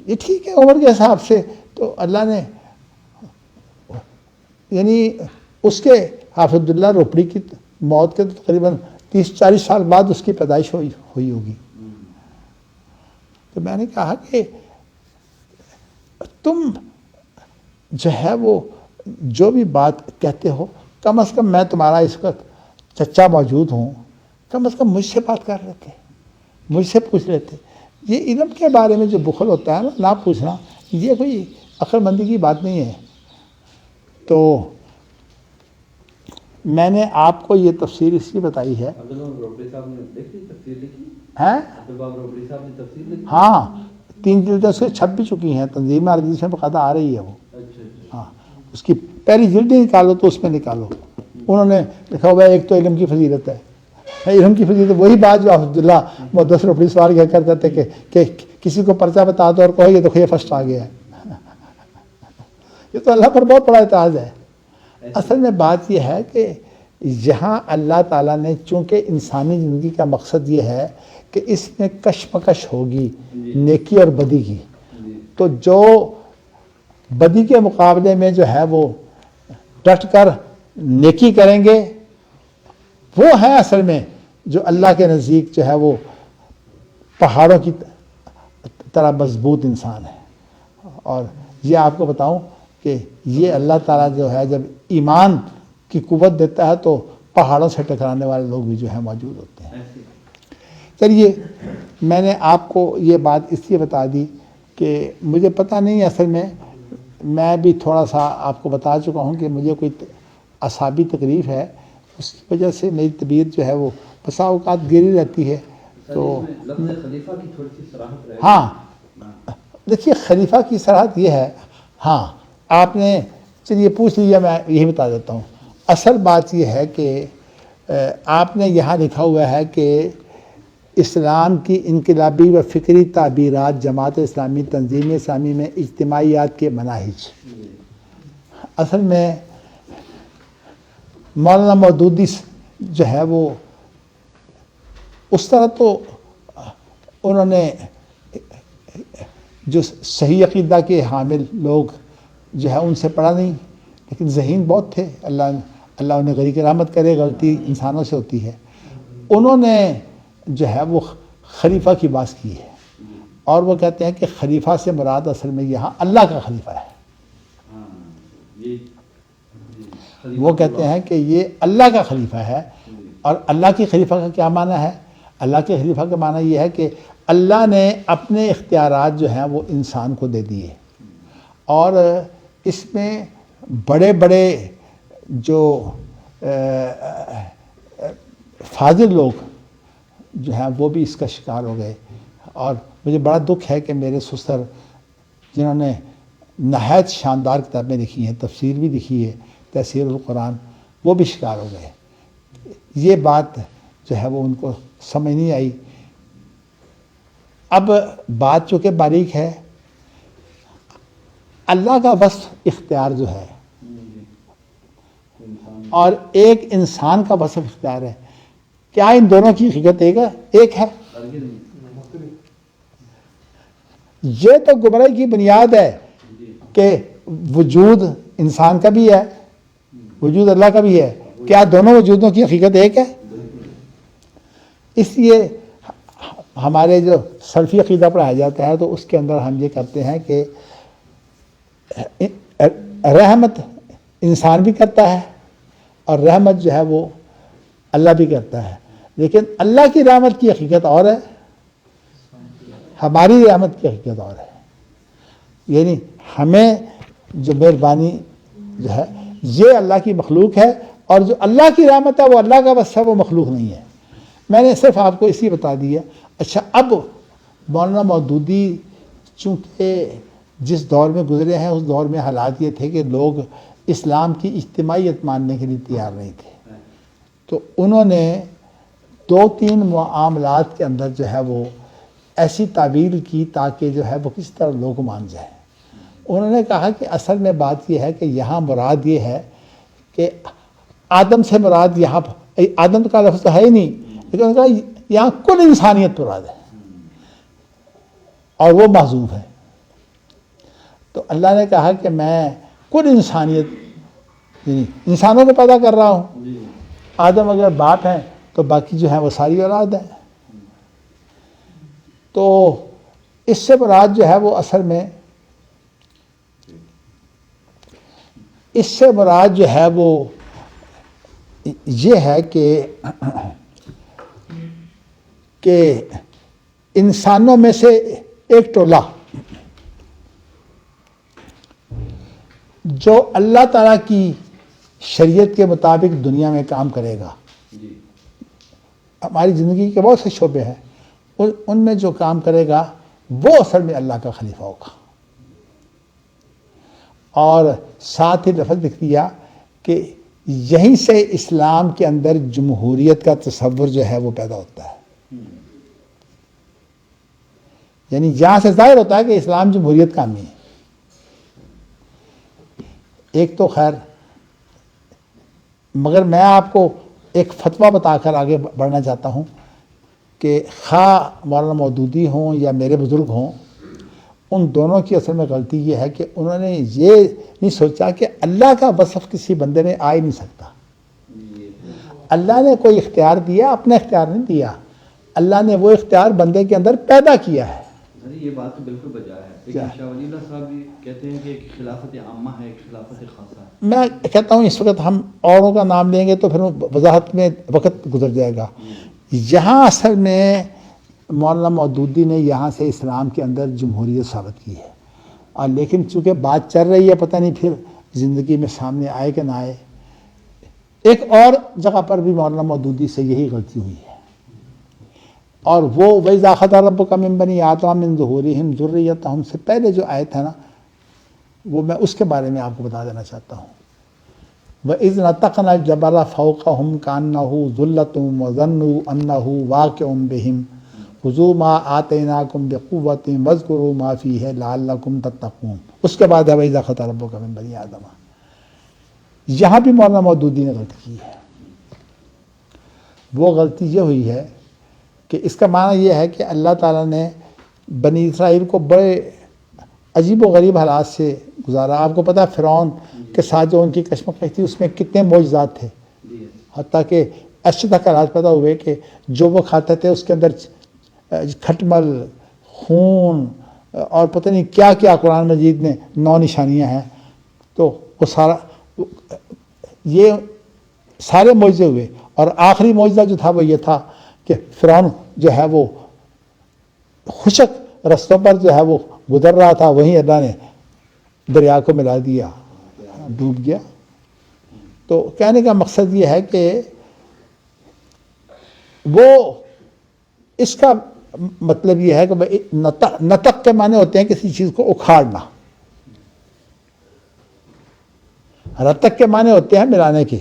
یہ ٹھیک ہے عمر کے حساب سے تو اللہ نے، یعنی اس کے حافظ عبداللہ روپڑی کی موت کے تقریباً 30-40 سال بعد اس کی پیدائش ہوئی ہوگی. تو میں نے کہا کہ تم جو ہے وہ جو بھی بات کہتے ہو، کم از کم میں تمہارا اس وقت چچا موجود ہوں، کم از کم مجھ سے بات کر لیتے، مجھ سے پوچھ لیتے. یہ علم کے بارے میں جو بخل ہوتا ہے نہ پوچھنا، یہ کوئی عقل مندی کی بات نہیں ہے. تو میں نے آپ کو یہ تفسیر اس لیے بتائی ہے. ہاں 3 جلدیں اس سے چھپ بھی چکی ہیں، تنظیم عربی میں باقاعدہ آ رہی ہے وہ. ہاں اس کی پہلی جلد نکالو تو اس میں نکالو. انہوں نے لکھا ہوا ہے ایک تو علم کی فضیلت ہے. علم کی فضیلت وہی بات جو عبداللہ مدثر روپڑی سوال کیا کرتے تھے کہ کسی کو پرچہ بتا دو اور کہو یہ دیکھو یہ فرسٹ آ گیا ہے. یہ تو اللہ پر بہت بڑا اعتراض ہے. اصل میں بات یہ ہے کہ یہاں اللہ تعالیٰ نے، چونکہ انسانی زندگی کا مقصد یہ ہے کہ اس میں کشمکش ہوگی نیکی اور بدی کی، تو جو بدی کے مقابلے میں جو ہے وہ ڈٹ کر نیکی کریں گے وہ ہے اصل میں جو اللہ کے نزدیک جو ہے وہ پہاڑوں کی طرح مضبوط انسان ہے. اور یہ آپ کو بتاؤں کہ یہ اللہ تعالیٰ جو ہے جب ایمان کی قوت دیتا ہے تو پہاڑوں سے ٹکرانے والے لوگ بھی جو ہیں موجود ہوتے ہیں. چلیے میں نے آپ کو یہ بات اس لیے بتا دی کہ مجھے پتہ نہیں، اصل میں بھی تھوڑا سا آپ کو بتا چکا ہوں کہ مجھے کوئی اعصابی تکلیف ہے، اس کی وجہ سے میری طبیعت جو ہے وہ بسا اوقات گری رہتی ہے. تو ہاں دیکھیے خلیفہ کی صراحت یہ ہے. ہاں آپ نے چلیے پوچھ لیجیے، میں یہی بتا دیتا ہوں. اصل بات یہ ہے کہ آپ نے یہاں لکھا ہوا ہے کہ اسلام کی انقلابی و فکری تعبیرات جماعت اسلامی تنظیم اسلامی میں اجتماعیات کے مناہج. اصل میں مولانا مودودی جو ہے وہ اس طرح تو انہوں نے جو صحیح عقیدہ کے حامل لوگ جو ہے ان سے پڑھا نہیں، لیکن ذہین بہت تھے. اللہ انہیں غریق رحمت کرے، غلطی انسانوں سے ہوتی ہے. انہوں نے جو ہے وہ خلیفہ کی بات کی ہے اور وہ کہتے ہیں کہ خلیفہ سے مراد اصل میں یہاں اللہ کا خلیفہ ہے. وہ کہتے ہیں کہ یہ اللہ کا خلیفہ ہے. اور اللہ کی خلیفہ کا کیا معنی ہے؟ اللہ کے خلیفہ کا معنی یہ ہے کہ اللہ نے اپنے اختیارات جو ہیں وہ انسان کو دے دیے، اور اس میں بڑے بڑے جو فاضل لوگ جو ہیں وہ بھی اس کا شکار ہو گئے. اور مجھے بڑا دکھ ہے کہ میرے سسر جنہوں نے نہایت شاندار کتابیں لکھی ہیں، تفسیر بھی لکھی ہے، تفسیر القرآن، وہ بھی شکار ہو گئے. یہ بات جو ہے وہ ان کو سمجھ نہیں آئی اب بات چونکہ باریک ہے، اللہ کا وصف اختیار جو ہے اور ایک انسان کا وصف اختیار ہے، کیا ان دونوں کی حقیقت ایک ہے؟ یہ تو گمراہی کی بنیاد ہے کہ وجود انسان کا بھی ہے، وجود اللہ کا بھی ہے، کیا دونوں وجودوں کی حقیقت ایک ہے؟ اس لیے ہمارے جو سلفی عقیدہ پڑھایا جاتا ہے تو اس کے اندر ہم یہ کرتے ہیں کہ رحمت انسان بھی کرتا ہے اور رحمت جو ہے وہ اللہ بھی کرتا ہے، لیکن اللہ کی رحمت کی حقیقت اور ہے، ہماری رحمت کی حقیقت اور ہے۔ یعنی ہمیں جو مہربانی جو ہے یہ اللہ کی مخلوق ہے، اور جو اللہ کی رحمت ہے وہ اللہ کا وصف ہے، وہ مخلوق نہیں ہے۔ میں نے صرف آپ کو اسی بتا دیا۔ اچھا، اب مولانا مودودی چونکہ جس دور میں گزرے ہیں اس دور میں حالات یہ تھے کہ لوگ اسلام کی اجتماعیت ماننے کے لیے تیار نہیں تھے، تو انہوں نے 2-3 معاملات کے اندر جو ہے وہ ایسی تعویل کی تاکہ جو ہے وہ کس طرح لوگ مان جائیں۔ انہوں نے کہا کہ اصل میں بات یہ ہے کہ یہاں مراد یہ ہے کہ آدم سے مراد یہاں آدم کا لفظ تو ہے ہی نہیں، لیکن انہوں نے کہا یہاں کل انسانیت مراد ہے اور وہ محذوف ہے۔ تو اللہ نے کہا کہ میں کل انسانیت یعنی انسانوں کو پیدا کر رہا ہوں، آدم اگر باپ ہیں تو باقی جو ہیں وہ ساری اولاد ہے۔ تو اس سے مراد جو ہے وہ اصل میں اس سے مراد جو ہے وہ یہ ہے کہ انسانوں میں سے ایک ٹولہ جو اللہ تعالیٰ کی شریعت کے مطابق دنیا میں کام کرے گا۔ ہماری زندگی کے بہت سے شعبے ہیں، ان میں جو کام کرے گا وہ اصل میں اللہ کا خلیفہ ہوگا۔ اور ساتھ ہی لفظ لکھ دیا کہ یہیں سے اسلام کے اندر جمہوریت کا تصور جو ہے وہ پیدا ہوتا ہے، یعنی یہاں سے ظاہر ہوتا ہے کہ اسلام جمہوریت کا حامی ہے۔ ایک تو خیر، مگر میں آپ کو ایک فتویٰ بتا کر آگے بڑھنا چاہتا ہوں کہ خواہ مولانا مودودی ہوں یا میرے بزرگ ہوں، ان دونوں کی اصل میں غلطی یہ ہے کہ انہوں نے یہ نہیں سوچا کہ اللہ کا وصف کسی بندے میں آ ہی نہیں سکتا۔ اللہ نے کوئی اختیار دیا، اپنا اختیار نہیں دیا، اللہ نے وہ اختیار بندے کے اندر پیدا کیا ہے۔ یہ بات تو بالکل بجا ہے، لیکن شاہ ولی اللہ صاحب بھی کہتے ہیں کہ ایک خلافت عامہ ہے، ایک خلافت خاصہ ہے۔ میں کہتا ہوں اس وقت ہم اوروں کا نام لیں گے تو پھر وضاحت میں وقت گزر جائے گا۔ یہاں اصل میں مولانا مودودی نے یہاں سے اسلام کے اندر جمہوریت ثابت کی ہے، اور لیکن چونکہ بات چل رہی ہے، پتہ نہیں پھر زندگی میں سامنے آئے کہ نہ آئے، ایک اور جگہ پر بھی مولانا مودودی سے یہی غلطی ہوئی ہے، اور وہ وَإِذَا أَخَذَ رَبُّكَ مِن بَنِي آدَمَ مِن ظُهُورِهِمْ ذُرِّيَّتَهُمْ سے پہلے جو آیت ہے نا، وہ میں اس کے بارے میں آپ کو بتا دینا چاہتا ہوں۔ وَإِذْ نَتَقْنَا الْجَبَلَ فَوْقَهُمْ كَأَنَّهُ ظُلَّةٌ وَظَنُّوا أَنَّهُ وَاقِعٌ بِهِمْ خُذُوا مَا آتَيْنَاكُمْ بِقُوَّةٍ وَاذْكُرُوا مَا فِيهِ لَعَلَّكُمْ تَتَّقُونَ۔ اس کے بعد ہے وَإِذَا أَخَذَ رَبُّكَ مِن بَنِي آدَمَ۔ یہاں بھی مولانا مودودی نے غلطی کی ہے۔ وہ غلطی یہ ہوئی ہے کہ اس کا معنی یہ ہے کہ اللہ تعالیٰ نے بنی اسرائیل کو بڑے عجیب و غریب حالات سے گزارا۔ آپ کو پتہ ہے فرعون کے ساتھ جو ان کی کشمکش تھی اس میں کتنے معجزات تھے، حتیٰ کہ ایسے تک حالات پیدا ہوئے کہ جو وہ کھاتے تھے اس کے اندر کھٹمل، خون اور پتہ نہیں کیا کیا قرآن مجید میں 9 نشانیاں ہیں۔ تو وہ یہ سارے معجزے ہوئے، اور آخری معجزہ جو تھا وہ یہ تھا کہ فرعون جو ہے وہ خشک رستوں پر جو ہے وہ گزر رہا تھا، وہیں اللہ نے دریا کو ملا دیا، ڈوب گیا۔ تو کہنے کا مقصد یہ ہے کہ وہ اس کا مطلب یہ ہے کہ نطق کے معنی ہوتے ہیں کسی چیز کو اکھاڑنا، رتق کے معنی ہوتے ہیں ملانے کے۔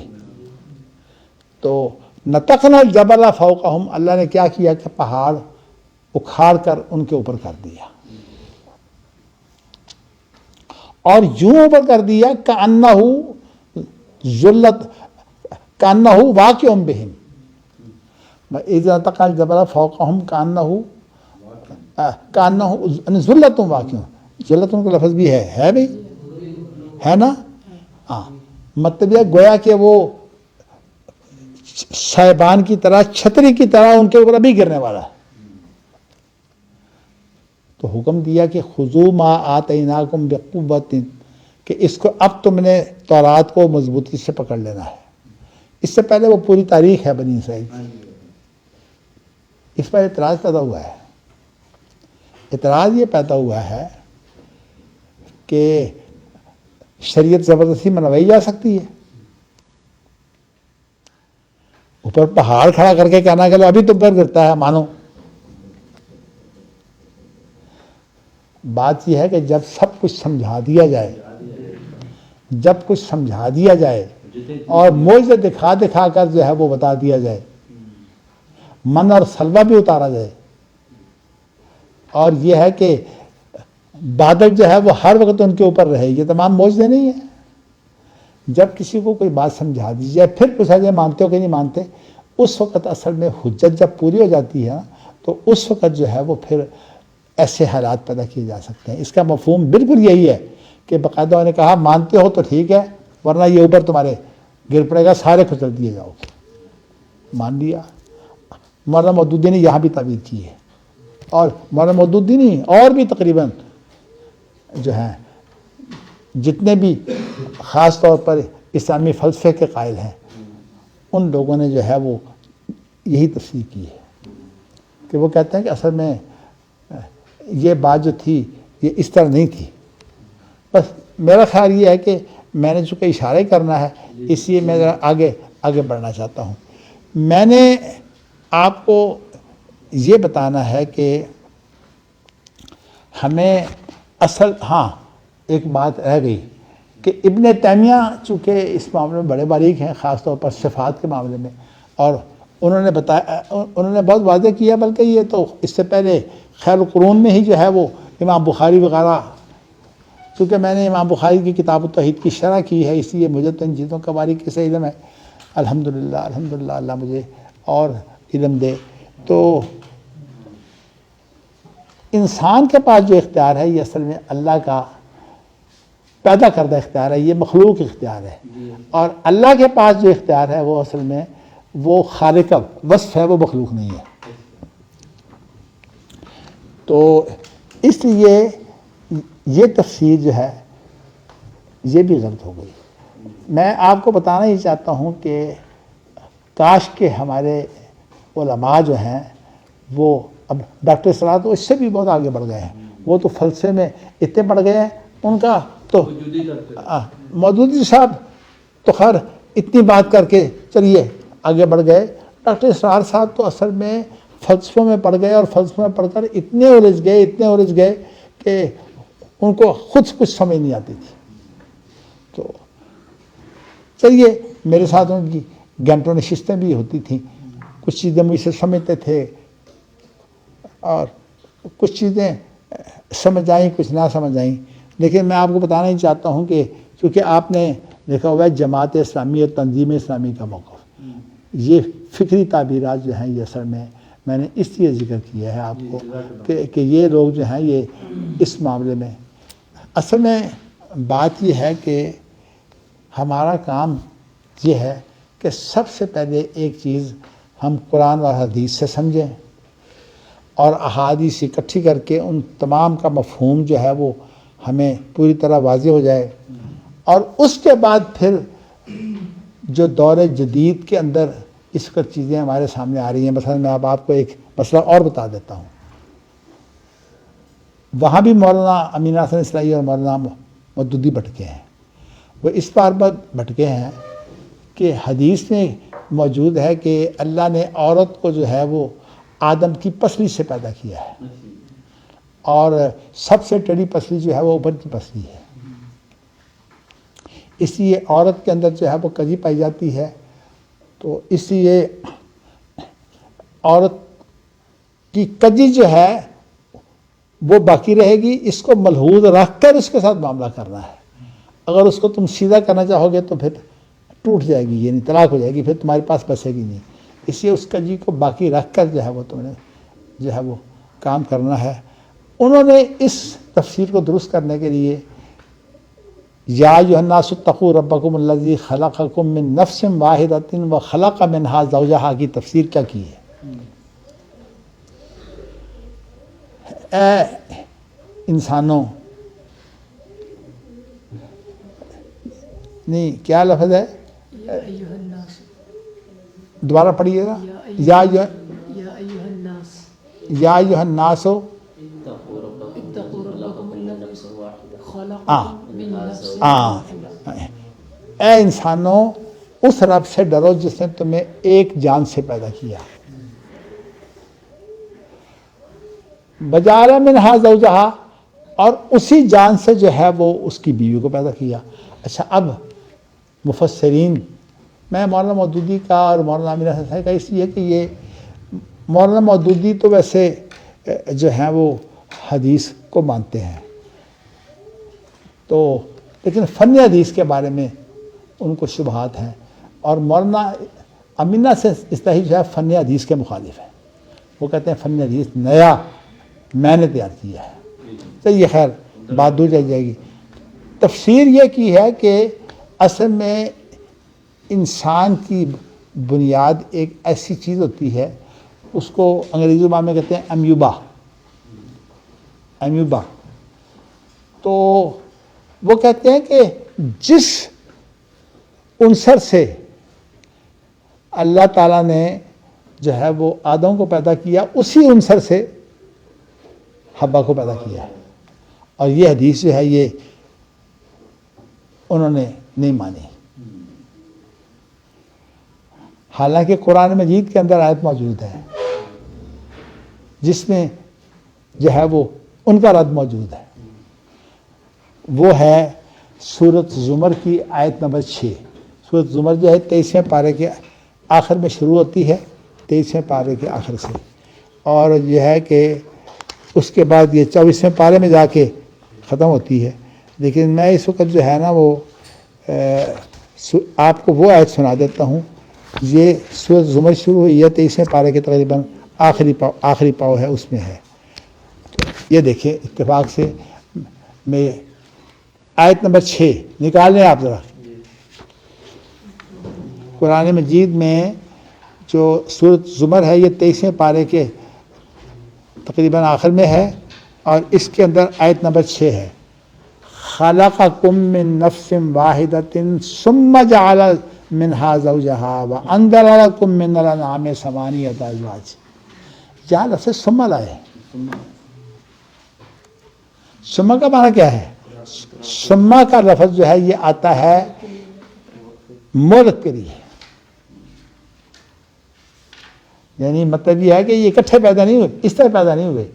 تو نطقنا الجبل فوقہم، اللہ نے کیا کیا کہ پہاڑ اکھاڑ کر ان کے اوپر کر دیا، اور یوں اوپر کر دیا کأنہ ذلت کأنہ واقع بہم، اذا التقى الجبل فوقهم کأنہ ذلت واقع، ذلت کا لفظ بھی ہے بھائی، ہے نا؟ ہاں، مطلب یہ گویا کہ وہ صاحبان کی طرح، چھتری کی طرح ان کے اوپر ابھی گرنے والا ہے۔ تو حکم دیا کہ خذوا ما آتیناکم بقوۃ، کہ اس کو اب تم نے تورات کو مضبوطی سے پکڑ لینا ہے۔ اس سے پہلے وہ پوری تاریخ ہے بنی اسرائیل کی، اس پر اعتراض پیدا ہوا ہے۔ اعتراض یہ پیدا ہوا ہے کہ شریعت زبردستی منوائی جا سکتی ہے؟ اوپر پہاڑ کھڑا کر کے کہنا کہ ابھی تم پر گرتا ہے مانو۔ بات یہ ہے کہ جب سب کچھ سمجھا دیا جائے، جب کچھ سمجھا دیا جائے اور معجزے دکھا دکھا کر جو ہے وہ بتا دیا جائے، من اور سلوہ بھی اتارا جائے، اور یہ ہے کہ بادل جو ہے وہ ہر وقت ان کے اوپر رہے، یہ تمام معجزے نہیں ہیں۔ جب کسی کو کوئی بات سمجھا دی جائے، پھر پوچھا جائے مانتے ہو کہ نہیں مانتے، اس وقت اصل میں حجت جب پوری ہو جاتی ہے تو اس وقت جو ہے وہ پھر ایسے حالات پیدا کیے جا سکتے ہیں۔ اس کا مفہوم بالکل یہی ہے کہ باقاعدہ انہوں نے کہا مانتے ہو تو ٹھیک ہے، ورنہ یہ اوپر تمہارے گر پڑے گا، سارے کچل دیے جاؤ گے۔ مان لیا۔ مولانا مودودی نے یہاں بھی تعبیر کی ہے، اور مولانا مودودی نہیں، اور بھی تقریباً جو ہیں جتنے بھی خاص طور پر اسلامی فلسفے کے قائل ہیں، ان لوگوں نے جو ہے وہ یہی تفسیر کی ہے کہ وہ کہتے ہیں کہ اصل میں یہ بات جو تھی یہ اس طرح نہیں تھی۔ بس میرا خیال یہ ہے کہ میں نے چونکہ اشارہ کرنا ہے، اس لیے میں ذرا آگے بڑھنا چاہتا ہوں۔ میں نے آپ کو یہ بتانا ہے کہ ہمیں ہاں ایک بات رہ گئی کہ ابن تیمیہ چونکہ اس معاملے میں بڑے باریک ہیں، خاص طور پر صفات کے معاملے میں، اور انہوں نے بتایا، انہوں نے بہت واضح کیا، بلکہ یہ تو اس سے پہلے خیر القرون میں ہی جو ہے وہ امام بخاری وغیرہ، چونکہ میں نے امام بخاری کی کتاب التوحید کی شرح کی ہے، اس لیے مجھے تو ان چیزوں کا باریکی سے علم ہے، الحمدللہ اللہ مجھے اور علم دے۔ تو انسان کے پاس جو اختیار ہے یہ اصل میں اللہ کا پیدا کردہ اختیار ہے، یہ مخلوق اختیار ہے، اور اللہ کے پاس جو اختیار ہے وہ اصل میں وہ خالق کا وصف ہے، وہ مخلوق نہیں ہے۔ تو اس لیے یہ تفسیر جو ہے یہ بھی غلط ہو گئی۔ میں آپ کو بتانا ہی چاہتا ہوں کہ کاش کہ ہمارے علماء جو ہیں وہ اب ڈاکٹر صلاح تو اس سے بھی بہت آگے بڑھ گئے ہیں، وہ تو فلسفے میں اتنے بڑھ گئے ہیں، ان کا تو مودودی صاحب تو خیر اتنی بات کر کے چلیے آگے بڑھ گئے، ڈاکٹر اسرار صاحب تو اصل میں فلسفوں میں پڑھ گئے، اور فلسفوں میں پڑھ کر اتنے الجھ گئے کہ ان کو خود کچھ سمجھ نہیں آتی تھی۔ تو چلیے میرے ساتھ ان کی گھنٹوں نشستیں بھی ہوتی تھیں، کچھ چیزیں مجھ سے سمجھتے تھے اور کچھ چیزیں سمجھ آئیں، کچھ نہ سمجھ آئیں، لیکن میں آپ کو بتانا ہی چاہتا ہوں کہ چونکہ آپ نے دیکھا ہوا ہے جماعت اسلامی اور تنظیم اسلامی کا موقف، یہ فکری تعبیرات جو ہیں یہ اصل میں نے اس لیے ذکر کیا ہے آپ کو کہ یہ لوگ جو ہیں یہ اس معاملے میں اصل میں بات یہ ہے کہ ہمارا کام یہ ہے کہ سب سے پہلے ایک چیز ہم قرآن و حدیث سے سمجھیں، اور احادیث اکٹھی کر کے ان تمام کا مفہوم جو ہے وہ ہمیں پوری طرح واضح ہو جائے، اور اس کے بعد پھر جو دور جدید کے اندر اس وقت چیزیں ہمارے سامنے آ رہی ہیں، مثلا میں اب آپ کو ایک مسئلہ اور بتا دیتا ہوں۔ وہاں بھی مولانا امین حسن اصلاحی اور مولانا مودودی بھٹکے ہیں، وہ اس بار بھٹکے ہیں کہ حدیث میں موجود ہے کہ اللہ نے عورت کو جو ہے وہ آدم کی پسلی سے پیدا کیا ہے، اور سب سے ٹیڑھی پسلی جو ہے وہ اوپر کی پسلی ہے، اس لیے عورت کے اندر جو ہے وہ کجی پائی جاتی ہے، تو اس لیے عورت کہ کجی جو ہے وہ باقی رہے گی، اس کو ملحوظ رکھ کر اس کے ساتھ معاملہ کرنا ہے. اگر اس کو تم سیدھا کرنا چاہو گے تو پھر ٹوٹ جائے گی، یعنی طلاق ہو جائے گی، پھر تمہارے پاس بچے گی نہیں. اس لیے اس کجی کو باقی رکھ کر جو ہے وہ تم نے جو ہے وہ کام کرنا ہے. انہوں نے اس تفسیر کو درست کرنے کے لیے یا ایھا الناس اتقوا ربکم الذی خلقکم من نفس واحدۃ وخلق منها زوجها کی تفسیر کیا کی ہے. اے انسانوں، نہیں کیا لفظ ہے، یا ایھا الناس، دوبارہ پڑھیے گا. یا یا ایھا الناس یا ایھا الناس، اتقوا ربکم الذی خلقکم من نفس واحدہ. اے انسانوں، اس رب سے ڈرو جس نے تمہیں ایک جان سے پیدا کیا. وجعل منہا زوجہا، اور اسی جان سے جو ہے وہ اس کی بیوی کو پیدا کیا. اچھا، اب مفسرین، میں مولانا مودودی کا اور مولانا امیر حسن صاحب کا اس لیے کہ یہ مولانا مودودی تو ویسے جو ہیں وہ حدیث کو مانتے ہیں، تو لیکن فن حدیث کے بارے میں ان کو شبہات ہیں، اور مولانا امینہ سے اصطلاحی جو ہے فن حدیث کے مخالف ہیں. وہ کہتے ہیں فن حدیث نیا میں نے تیار کیا ہے. تو یہ خیر بات دور جائے گی. تفسیر یہ کی ہے کہ اصل میں انسان کی بنیاد ایک ایسی چیز ہوتی ہے، اس کو انگریزی زبان میں کہتے ہیں امیوبا. امیوبا تو وہ کہتے ہیں کہ جس عنصر سے اللہ تعالیٰ نے جو ہے وہ آدم کو پیدا کیا، اسی عنصر سے حوا کو پیدا کیا ہے. اور یہ حدیث جو ہے یہ انہوں نے نہیں مانی، حالانکہ قرآن مجید کے اندر آیت موجود ہے جس میں جو ہے وہ ان کا رد موجود ہے. وہ ہے سورۃ زمر کی آیت نمبر 6. سورۃ زمر جو ہے 23ویں پارے کے آخر میں شروع ہوتی ہے، 23ویں پارے کے آخر سے، اور یہ ہے کہ اس کے بعد یہ 24ویں پارے میں جا کے ختم ہوتی ہے. لیکن میں اس وقت جو ہے نا وہ آپ کو وہ آیت سنا دیتا ہوں. یہ سورۃ زمر شروع ہوئی ہے 23ویں پارے کے تقریباً آخری پاؤ ہے، اس میں ہے. یہ دیکھیں اتفاق سے میں آیت نمبر 6 نکال لیں آپ ذرا. قرآن مجید میں جو سورۃ زمر ہے یہ 23ویں پارے کے تقریباً آخر میں ہے، اور اس کے اندر آیت نمبر 6 ہے. خلقکم من نفس واحدۃ ثم جعل منہا زوجہا وانزل لکم من الانعام ثمانیۃ ازواج. یہاں لفظ ثم لائے. ثم کا معنی کیا ہے؟ ثم کا لفظ جو ہے یہ آتا ہے مہلت کے لیے، یعنی مطلب یہ ہے کہ یہ اکٹھے پیدا نہیں ہوئے، اس طرح پیدا نہیں ہوئے.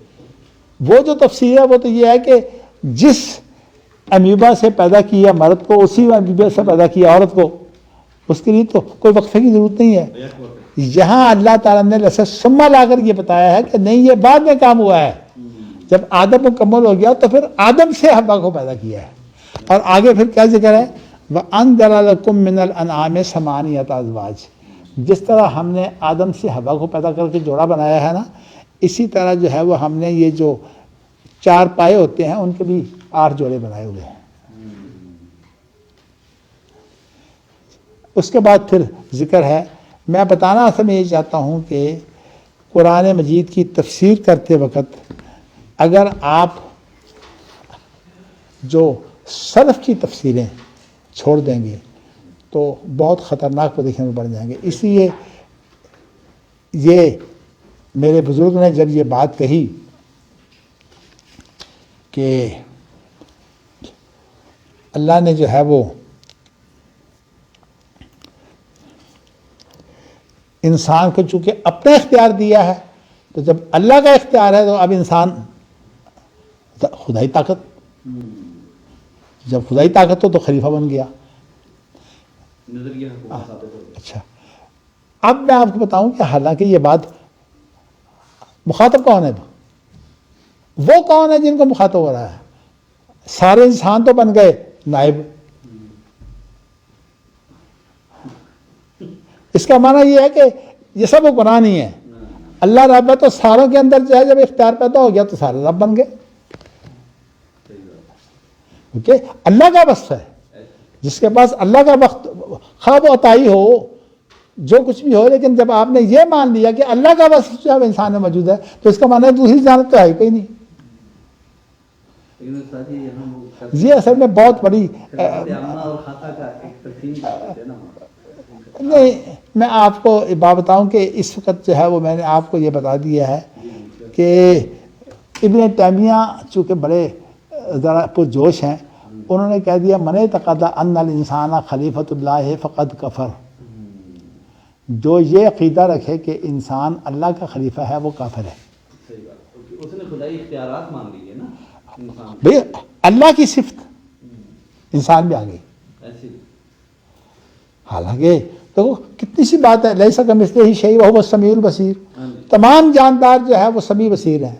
وہ جو تفسیر ہے وہ تو یہ ہے کہ جس امیبا سے پیدا کیا مرد کو، اسی امیبا سے پیدا کیا عورت کو، اس کے لیے تو کوئی وقفے کی ضرورت نہیں ہے. یہاں اللہ تعالیٰ نے لفظ ثم لا کر یہ بتایا ہے کہ نہیں، یہ بعد میں کام ہوا ہے. جب آدم مکمل ہو گیا تو پھر آدم سے حوا کو پیدا کیا ہے. اور آگے پھر کیا ذکر ہے؟ وَأَنزَلَ لَكُم مِّنَ الْأَنْعَامِ ثَمَانِيَةَ أَزْوَاجٍ. جس طرح ہم نے آدم سے حوا کو پیدا کر کے جوڑا بنایا ہے نا، اسی طرح جو ہے وہ ہم نے یہ جو 4 پائے ہوتے ہیں ان کے بھی 8 جوڑے بنائے ہوئے ہیں. اس کے بعد پھر ذکر ہے. میں بتانا اصل میں یہ چاہتا ہوں کہ قرآن مجید کی تفسیر کرتے وقت اگر آپ جو سلف کی تفسیریں چھوڑ دیں گے تو بہت خطرناک پوزیشن میں بڑھ جائیں گے. اس لیے یہ میرے بزرگ نے جب یہ بات کہی کہ اللہ نے جو ہے وہ انسان کو چونکہ اپنا اختیار دیا ہے، تو جب اللہ کا اختیار ہے تو اب انسان خدائی طاقت، جب خدائی طاقت ہو تو خلیفہ بن گیا. اچھا، اب میں آپ کو بتاؤں کہ حالانکہ یہ بات مخاطب کون ہے؟ وہ کون ہے جن کو مخاطب ہو رہا ہے؟ سارے انسان تو بن گئے نائب. اس کا معنی یہ ہے کہ یہ سب گناہ نہیں ہے. اللہ رب ہے تو ساروں کے اندر جو ہے جب اختیار پیدا ہو گیا تو سارے رب بن گئے. کیونکہ اللہ کا وصف ہے. جس کے پاس اللہ کا وقت خواب و عطائی ہو جو کچھ بھی ہو، لیکن جب آپ نے یہ مان لیا کہ اللہ کا وصف جو ہے انسان میں موجود ہے تو اس کا معنی ہے دوسری جانب تو ہے ہی کوئی نہیں. یہ اصل میں بہت بڑی نہیں، میں آپ کو بات بتاؤں کہ اس وقت جو ہے وہ میں نے آپ کو یہ بتا دیا ہے کہ ابن تیمیہ چونکہ بڑے ذرا پرجوش ہیں، انہوں نے کہہ دیا من اعتقد ان الانسان خلیفۃ اللہ فقد کفر. جو یہ عقیدہ رکھے کہ انسان اللہ کا خلیفہ ہے وہ کافر ہے. اس نے خدائی اختیارات مان لیے نا انسان. بھئی اللہ کی صفت انسان بھی آ گئی. حالانکہ تو کتنی سی بات ہے، لیس کمثلہ شیء وہو السمیع البصیر. تمام جاندار جو ہے وہ سمیع بصیر ہیں،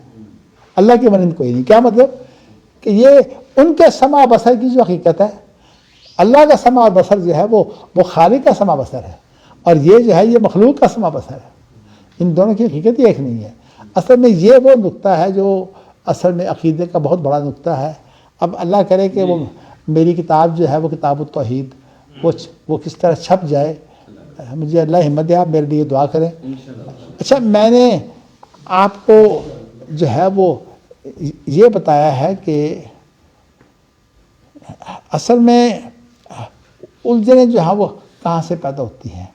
اللہ کی مانند کوئی نہیں. کیا مطلب کہ یہ ان کے سمع بصر کی جو حقیقت ہے، اللہ کا سمع اور بصر جو ہے وہ خالق کا سمع بصر ہے، اور یہ جو ہے یہ مخلوق کا سمع بصر ہے. ان دونوں کی حقیقت ہی ایک نہیں ہے. اصل میں یہ وہ نقطہ ہے جو اصل میں عقیدے کا بہت بڑا نقطہ ہے. اب اللہ کرے کہ وہ میری کتاب جو ہے وہ کتاب التوحید وہ کس طرح چھپ جائے. مجھے اللہ ہمت دے، آپ میرے لیے دعا کریں. اچھا، میں نے آپ کو جو ہے وہ یہ بتایا ہے کہ اصل میں الجھنیں جو ہے وہ کہاں سے پیدا ہوتی ہیں.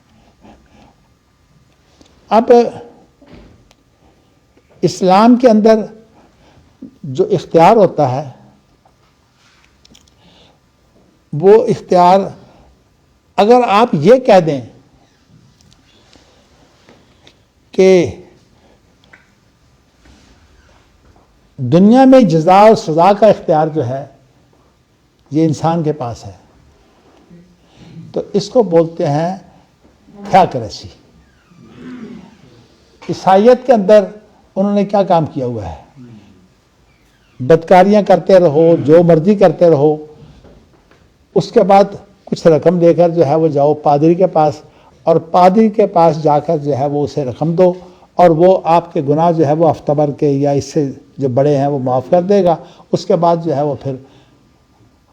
اب اسلام کے اندر جو اختیار ہوتا ہے وہ اختیار اگر آپ یہ کہہ دیں کہ دنیا میں جزا اور سزا کا اختیار جو ہے یہ انسان کے پاس ہے تو اس کو بولتے ہیں تھیوکریسی. عیسائیت کے اندر انہوں نے کیا کام کیا ہوا ہے؟ بدکاریاں کرتے رہو، جو مرضی کرتے رہو، اس کے بعد کچھ رقم لے کر جو ہے وہ جاؤ پادری کے پاس، اور پادری کے پاس جا کر جو ہے وہ اسے رقم دو اور وہ آپ کے گناہ جو ہے وہ ہفتہ کے یا اس سے جو بڑے ہیں وہ معاف کر دے گا. اس کے بعد جو ہے وہ پھر،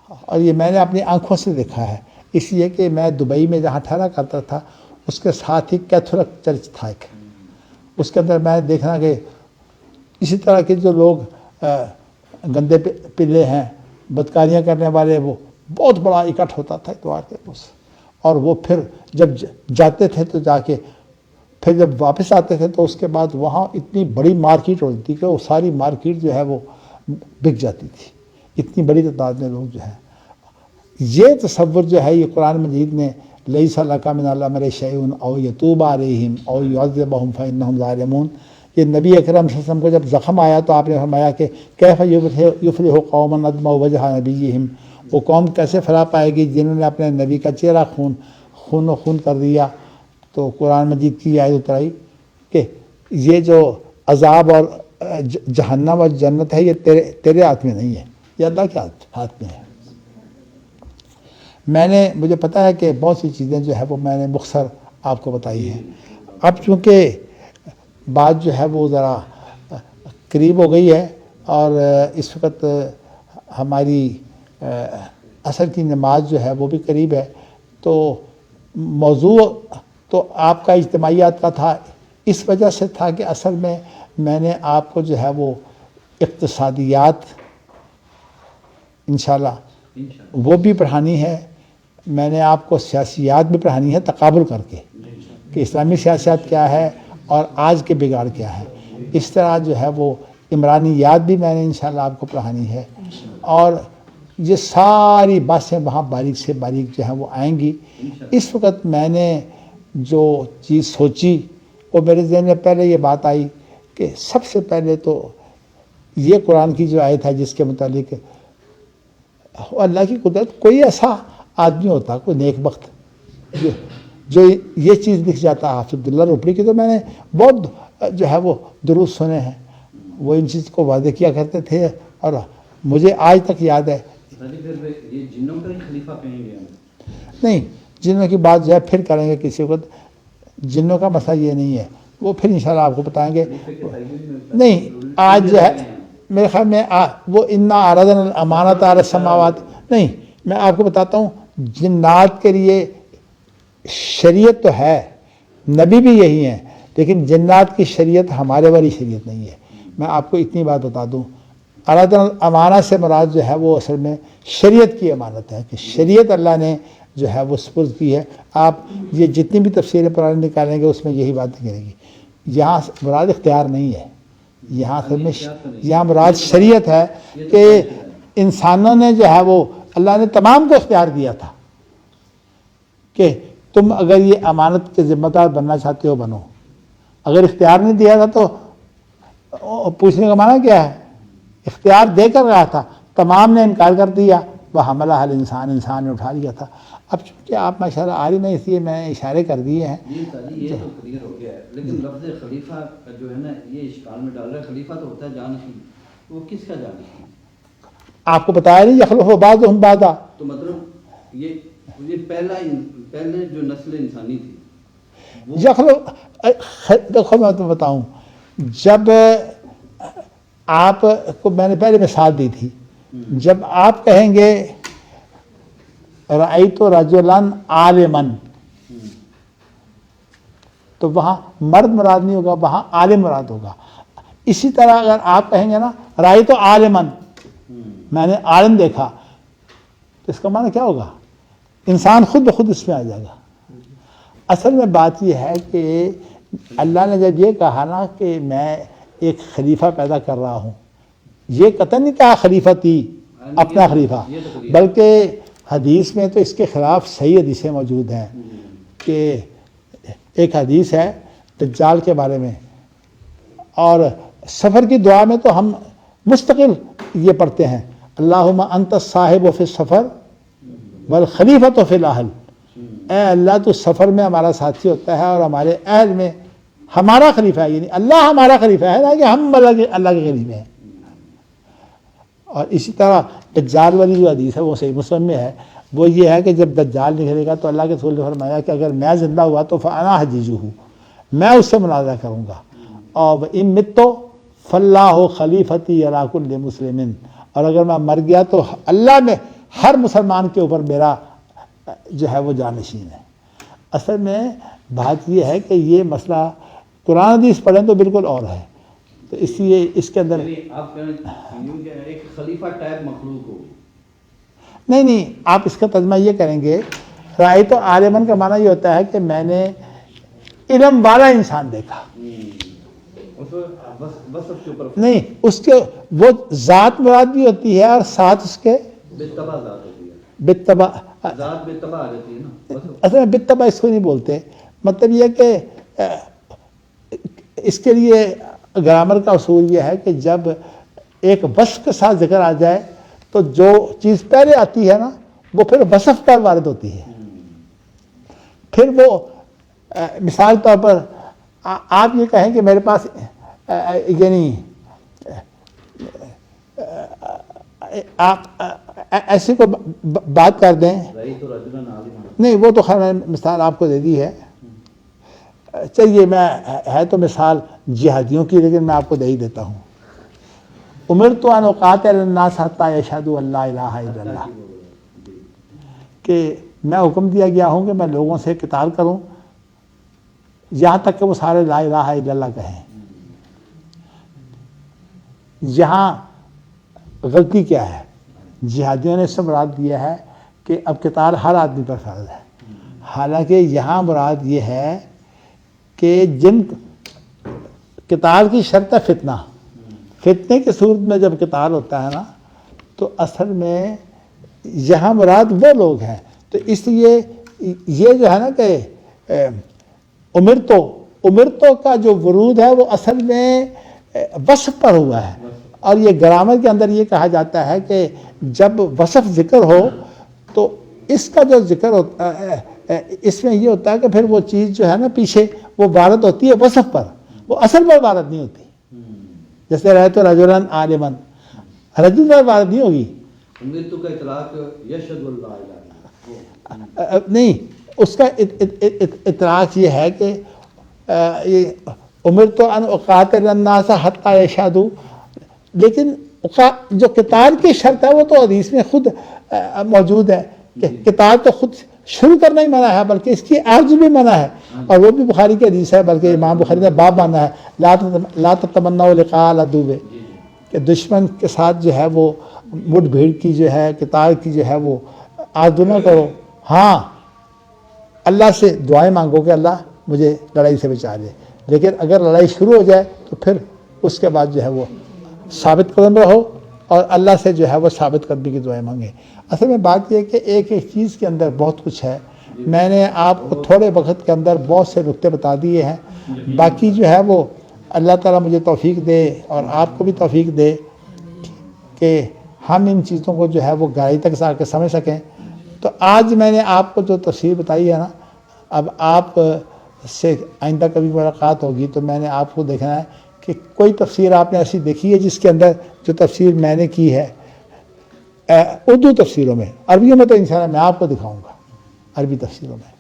اور یہ میں نے اپنی آنکھوں سے دیکھا ہے، اس لیے کہ میں دبئی میں جہاں ٹھہرا کرتا تھا اس کے ساتھ ہی کیتھولک چرچ تھا ایک. اس کے اندر میں دیکھنا کہ اسی طرح کے جو لوگ گندے پلے ہیں، بدکاریاں کرنے والے، وہ بہت بڑا اکٹھ ہوتا تھا اتوار کے روز. اور وہ پھر جب جاتے تھے تو جا کے پھر جب واپس آتے تھے تو اس کے بعد وہاں اتنی بڑی مارکیٹ ہوتی تھی کہ وہ ساری مارکیٹ جو ہے وہ بک جاتی تھی. اتنی بڑی تعداد میں لوگ جو ہیں. یہ تصور جو ہے یہ قرآن مجید نے لیس لک من الامر شیء او یتوب علیہم او یعذبہم فانہم ظالمون، یہ نبی اکرم صلی اللہ علیہ وسلم کو جب زخم آیا تو آپ نے فرمایا کہ کیف یفلح قوم ادموا وجہ نبیہم، وہ قوم کیسے فلاح پائے گی جنہوں نے اپنے نبی کا چہرہ خون کر دیا. تو قرآن مجید کی آیت اترائی کہ یہ جو عذاب اور جہنم اور جنت ہے یہ تیرے ہاتھ میں نہیں ہے، یہ اللہ کے ہاتھ میں ہے. مجھے پتہ ہے کہ بہت سی چیزیں جو ہے وہ میں نے مختصر آپ کو بتائی ہیں. اب چونکہ بات جو ہے وہ ذرا قریب ہو گئی ہے اور اس وقت ہماری عصر کی نماز جو ہے وہ بھی قریب ہے، تو موضوع تو آپ کا اجتماعیات کا تھا، اس وجہ سے تھا کہ اصل میں نے آپ کو جو ہے وہ اقتصادیات انشاءاللہ وہ بھی پڑھانی ہے. میں نے آپ کو سیاسیات بھی پڑھانی ہے تقابل کر کے کہ اسلامی سیاست کیا ہے اور آج کے بگاڑ کیا ہے. اس طرح جو ہے وہ عمرانیات بھی میں نے انشاءاللہ آپ کو پڑھانی ہے، اور یہ ساری باتیں وہاں باریک سے باریک جو ہے وہ آئیں گی. اس وقت میں نے جو چیز سوچی وہ میرے ذہن میں پہلے یہ بات آئی کہ سب سے پہلے تو یہ قرآن کی جو آیت ہے جس کے متعلق اللہ کی قدرت، کوئی ایسا آدمی ہوتا، کوئی نیک بخت جو یہ چیز لکھ جاتا. حافظ عبداللہ روپڑی کی تو میں نے بہت جو ہے وہ درود سنے ہیں، وہ ان چیز کو واضح کیا کرتے تھے، اور مجھے آج تک یاد ہے. پھر یہ جنوں کا ہی خلیفہ کہیں گے ہم؟ نہیں، جنوں کی بات جو ہے پھر کریں گے کسی وقت. جنوں کا مسئلہ یہ نہیں ہے، وہ پھر انشاءاللہ آپ کو بتائیں گے. نہیں، آج جو ہے میرے خیال میں وہ انا عرضنا الامانۃ علی السماوات، نہیں، میں آپ کو بتاتا ہوں، جنات کے لیے شریعت تو ہے، نبی بھی یہی ہیں، لیکن جنات کی شریعت ہمارے والی شریعت نہیں ہے. میں آپ کو اتنی بات بتا دوں، عرضنا الامانہ سے مراد جو ہے وہ اصل میں شریعت کی امانت ہے، کہ شریعت اللہ نے جو ہے وہ سپرد کی ہے. آپ یہ جتنی بھی تفسیریں پرانی نکالیں گے اس میں یہی بات نکلے گی. یہاں مراد اختیار نہیں ہے، یہاں اصل میں یہاں مراد شریعت ہے، کہ انسانوں نے جو ہے وہ اللہ نے تمام کو اختیار دیا تھا کہ تم اگر یہ امانت کے ذمہ دار بننا چاہتے ہو بنو. اگر اختیار نہیں دیا تھا تو پوچھنے کا معنی کیا ہے؟ اختیار دے کر رہا تھا، تمام نے انکار کر دیا. وہ حملہ الانسان، انسان نے اٹھا لیا تھا. اب چونکہ آپ ماشاءاللہ عالم نہیں، اس لیے میں نے اشارے کر دیے ہیں. یہ تو کلیئر ہو گیا ہے، لیکن لفظ خلیفہ جو ہے نا یہ اشکال میں ڈال رہا ہے. خلیفہ تو ہوتا ہے جانشین، وہ کس کا جانشین؟ آپ کو بتایا نہیں، یخلف بعضهم بعضا. تو مطلب یہ پہلے جو نسل انسانی تھی یخلف، دیکھو میں تمہیں بتاؤں، جب آپ کو میں نے پہلے مثال دی تھی، جب آپ کہیں گے رأیت رجلا عالما، تو وہاں مرد مراد نہیں ہوگا، وہاں عالم مراد ہوگا. اسی طرح اگر آپ کہیں گے نا رأیت عالما، میں نے عالم دیکھا، تو اس کا معنی کیا ہوگا؟ انسان خود بخود اس میں آ جائے گا. اصل میں بات یہ ہے کہ اللہ نے جب یہ کہا نا کہ میں ایک خلیفہ پیدا کر رہا ہوں، یہ قطعاً نہیں کہا خلیفتی اپنا خلیفہ، بلکہ حدیث میں تو اس کے خلاف صحیح حدیثیں موجود ہیں. کہ ایک حدیث ہے دجال کے بارے میں، اور سفر کی دعا میں تو ہم مستقل یہ پڑھتے ہیں، اللہم انت الصاحب فی السفر والخلیفۃ فی الاہل. اے اللہ تو سفر میں ہمارا ساتھی ہوتا ہے اور ہمارے اہل میں ہمارا خلیفہ ہے، یعنی اللہ ہمارا خلیفہ ہے نا، کہ ہم اللہ کے خلیفے ہیں. اور اسی طرح دجال والی جو حدیث ہے وہ صحیح مسلم میں ہے، وہ یہ ہے کہ جب دجال نکلے گا تو اللہ کے رسول نے فرمایا کہ اگر میں زندہ ہوا تو فانا حجیجہ، میں اس سے مناظرہ کروں گا. اور ان مت فاللہ خلیفتی علی کل مسلم، اور اگر میں مر گیا تو اللہ میں ہر مسلمان کے اوپر میرا جو ہے وہ جانشین ہے. اصل میں بات یہ ہے کہ یہ مسئلہ قرآن حدیث پڑھیں تو بالکل اور ہے. تو اس لیے اس کے اندر آپ ایک خلیفہ ٹائپ مخلوق ہو. نہیں، آپ اس کا ترجمہ یہ کریں گے، رائے تو عالمن کا معنی یہ ہوتا ہے کہ میں نے علم والا انسان دیکھا. نہیں، اس کے وہ ذات مراد بھی ہوتی ہے، اور ساتھ اس کے بتبع ذات ہوتی ہے، بتبع ذات بتبع آ جاتی ہے نا. اصل میں بتبع اس کو نہیں بولتے، مطلب یہ کہ اس کے لیے گرامر کا اصول یہ ہے کہ جب ایک وصف کے ساتھ ذکر آ جائے تو جو چیز پہلے آتی ہے نا وہ پھر وصف پر وارد ہوتی ہے. پھر وہ مثال طور پر آپ یہ کہیں کہ میرے پاس یعنی آپ ایسی کو بات کر دیں، نہیں وہ تو خیر میں مثال آپ کو دے دی ہے. چلیے میں ہے تو مثال جہادیوں کی، لیکن میں آپ کو دے ہی دیتا ہوں. امرت ان اقاتل الناس حتی یشہدوا ان لا الہ الا اللہ، کہ میں حکم دیا گیا ہوں کہ میں لوگوں سے قتال کروں یہاں تک کہ وہ سارے لا الہ الا اللہ کہیں. یہاں غلطی کیا ہے؟ جہادیوں نے اس سے مراد دیا ہے کہ اب قتال ہر آدمی پر فرض ہے، حالانکہ یہاں مراد یہ ہے کہ جن قتال کی شرط ہے فتنے کی صورت میں جب قتال ہوتا ہے نا تو اصل میں یہاں مراد وہ لوگ ہیں. تو اس لیے یہ جو ہے نا کہ امرتو کا جو ورود ہے وہ اصل میں وصف پر ہوا ہے. اور یہ گرامر کے اندر یہ کہا جاتا ہے کہ جب وصف ذکر ہو تو اس کا جو ذکر ہوتا ہے اس میں یہ ہوتا ہے کہ پھر وہ چیز جو ہے نا پیچھے وہ وارد ہوتی ہے وصف پر. وہ اصل پر عبادت نہیں ہوتی. جیسے رہے تو رجلن عالمن، رجل پر عبادت نہیں ہوگی. امرتو کا اطلاق یشہد اللہ الہ نہیں، اس کا اطلاق یہ ہے کہ امرت ان اقاتل الناس حتی یشہدوا، لیکن جو قتال کی شرط ہے وہ تو حدیث میں خود موجود ہے کہ قتال تو خود شروع کرنا ہی منع ہے، بلکہ اس کی عرض بھی منع ہے، اور وہ بھی بخاری کی حدیث ہے، بلکہ امام بخاری نے باب باندھا ہے لا تتمنوا لقاء العدو، کہ دشمن کے ساتھ جو ہے وہ مٹ بھیڑ کی جو ہے قتال کی جو ہے وہ آرزو نہ کرو. ہاں اللہ سے دعائیں مانگو کہ اللہ مجھے لڑائی سے بچا لے، لیکن اگر لڑائی شروع ہو جائے تو پھر اس کے بعد جو ہے وہ ثابت قدم رہو اور اللہ سے جو ہے وہ ثابت قدمی کی دعائیں مانگیں. اصل میں بات یہ ہے کہ ایک ایک چیز کے اندر بہت کچھ ہے. میں نے آپ کو تھوڑے وقت کے اندر بہت سے نکتے بتا دیے ہیں، باقی جو ہے وہ اللہ تعالیٰ مجھے توفیق دے اور آپ کو بھی توفیق دے کہ ہم ان چیزوں کو جو ہے وہ گہرائی تک جا کے سمجھ سکیں. تو آج میں نے آپ کو جو تفسیر بتائی ہے نا، اب آپ سے آئندہ کبھی ملاقات ہوگی تو میں نے آپ کو دیکھنا ہے کہ کوئی تفسیر آپ نے ایسی دیکھی ہے جس کے اندر جو تفسیر میں نے کی ہے اردو تفسیروں میں. عربیوں میں تو انشاءاللہ میں آپ کو دکھاؤں گا عربی تفسیروں میں.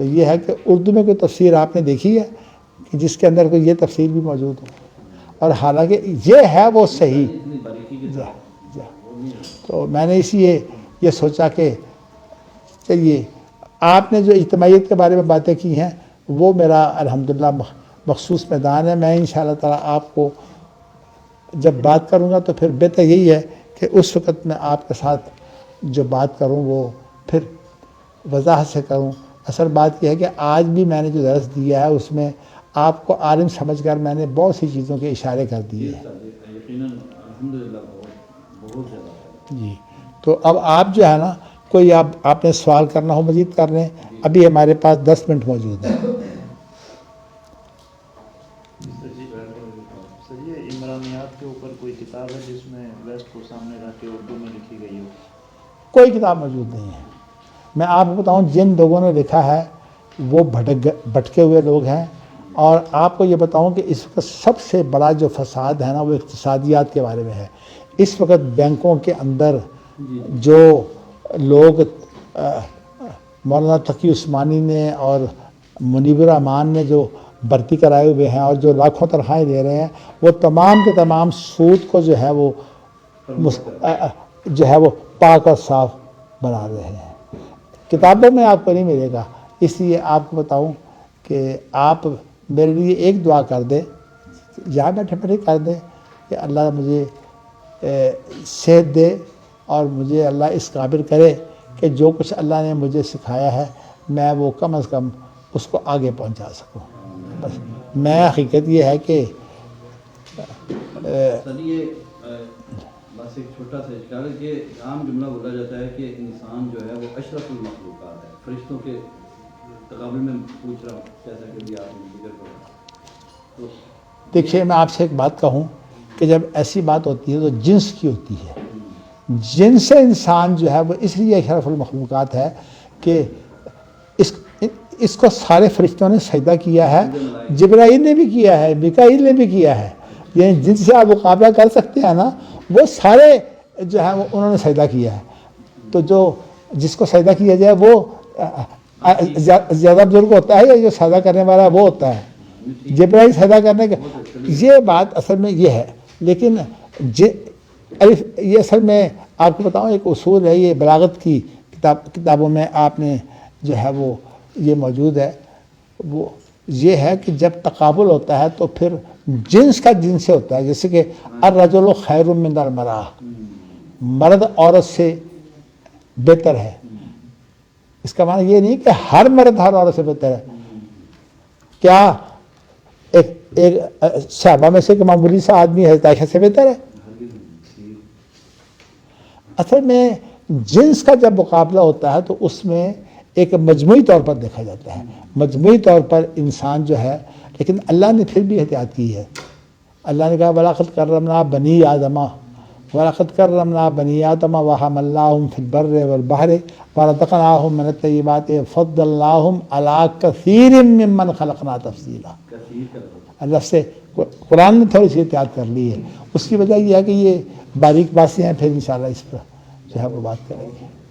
تو یہ ہے کہ اردو میں کوئی تفسیر آپ نے دیکھی ہے کہ جس کے اندر کوئی یہ تفسیر بھی موجود ہو، اور حالانکہ یہ ہے وہ صحیح. تو میں نے اس لیے یہ سوچا کہ چلیے آپ نے جو اجتماعیت کے بارے میں باتیں کی ہیں وہ میرا الحمدللہ مخصوص میدان ہے. میں انشاءاللہ تعالیٰ آپ کو جب بات کروں گا تو پھر بہتر یہی ہے کہ اس وقت میں آپ کے ساتھ جو بات کروں وہ پھر وضاحت سے کروں. اصل بات یہ ہے کہ آج بھی میں نے جو درس دیا ہے اس میں آپ کو عالم سمجھ کر میں نے بہت سی چیزوں کے اشارے کر دیے ہیں. یقیناً الحمدللہ بہت زیادہ. جی تو اب آپ جو ہے نا کوئی آپ نے سوال کرنا ہو مزید کر لیں. ابھی ہمارے پاس 10 منٹ موجود ہیں. سر یہ عمرانیات کے اوپر کوئی کتاب ہے جس میں ویسٹ کو سامنے رکھ کے اردو میں لکھی گئی ہو؟ کوئی کتاب موجود نہیں ہے. میں آپ کو بتاؤں جن لوگوں نے لکھا ہے وہ بھٹکے ہوئے لوگ ہیں. اور آپ کو یہ بتاؤں کہ اس وقت سب سے بڑا جو فساد ہے نا وہ اقتصادیات کے بارے میں ہے. اس وقت بینکوں کے اندر جو لوگ مولانا تقی عثمانی نے اور منیب الرحمان نے جو بھرتی کرائے ہوئے ہیں اور جو لاکھوں تنخواہیں دے رہے ہیں وہ تمام کے تمام سود کو جو ہے وہ پاک اور صاف بنا رہے ہیں. کتابوں میں آپ کو نہیں ملے گا. اس لیے آپ کو بتاؤں کہ آپ میرے لیے ایک دعا کر دیں، یہاں بیٹھے بیٹھے کر دیں کہ اللہ مجھے صحت دے اور مجھے اللہ اس قابل کرے کہ جو کچھ اللہ نے مجھے سکھایا ہے میں وہ کم از کم اس کو آگے پہنچا سکوں. بس میں حقیقت یہ ہے کہ سر یہ بس ایک چھوٹا سا اشکال ہے کہ عام جملہ بولا جاتا ہے کہ انسان جو ہے وہ اشرف المخلوقات ہے. فرشتوں کے تقابل میں پوچھ رہا ہوں جیسا کہ بھی آپ نے ذکر کرا. دیکھیے میں آپ سے ایک بات کہوں کہ جب ایسی بات ہوتی ہے تو جنس کی ہوتی ہے. جنس انسان جو ہے وہ اس لیے اشرف المخلوقات ہے کہ اس کو سارے فرشتوں نے سجدہ کیا ہے. جبرائیل نے بھی کیا ہے، میکائیل نے بھی کیا ہے. یعنی جن سے آپ مقابلہ کر سکتے ہیں نا وہ سارے جو ہے وہ انہوں نے سجدہ کیا ہے. تو جو جس کو سجدہ کیا جائے وہ زیادہ بزرگ ہوتا ہے یا جو سجدہ کرنے والا وہ ہوتا ہے. جبرائیل سجدہ کرنے کا یہ بات اصل میں یہ ہے. لیکن یہ اصل میں آپ کو بتاؤں ایک اصول ہے، یہ بلاغت کی کتابوں میں آپ نے جو ہے وہ یہ موجود ہے. وہ یہ ہے کہ جب تقابل ہوتا ہے تو پھر جنس کا جنس سے ہوتا ہے. جیسے کہ الرجل خیر من المرأہ، مرد عورت سے بہتر ہے. اس کا معنی یہ نہیں کہ ہر مرد ہر عورت سے بہتر ہے. کیا ایک صحابہ میں سے ایک معمولی سا آدمی حضرت عائشہ سے بہتر ہے؟ اصل میں جنس کا جب مقابلہ ہوتا ہے تو اس میں ایک مجموعی طور پر دیکھا جاتا ہے. مجموعی طور پر انسان جو ہے، لیکن اللہ نے پھر بھی احتیاط کی ہے. اللہ نے کہا وَلَقَدْ كَرَّمْنَا بَنِي آدَمَ، وَلَقَدْ كَرَّمْنَا بَنِي آدَمَ وَحَمَلْنَاهُمْ فِي الْبَرِّ وَالْبَحْرِ وَرَزَقْنَاهُم مِّنَ الطَّيِّبَاتِ وَفَضَّلْنَاهُمْ عَلَىٰ كَثِيرٍ مِّمَّنْ خَلَقْنَا تَفْضِيلًا. کثیر کا لفظ. اللہ سے قرآن نے تھوڑی سی احتیاط کر لی ہے. اس کی وجہ یہ ہے کہ یہ باریک باتیں ہیں، پھر انشاءاللہ اس پر جو ہے وہ بات کریں گے.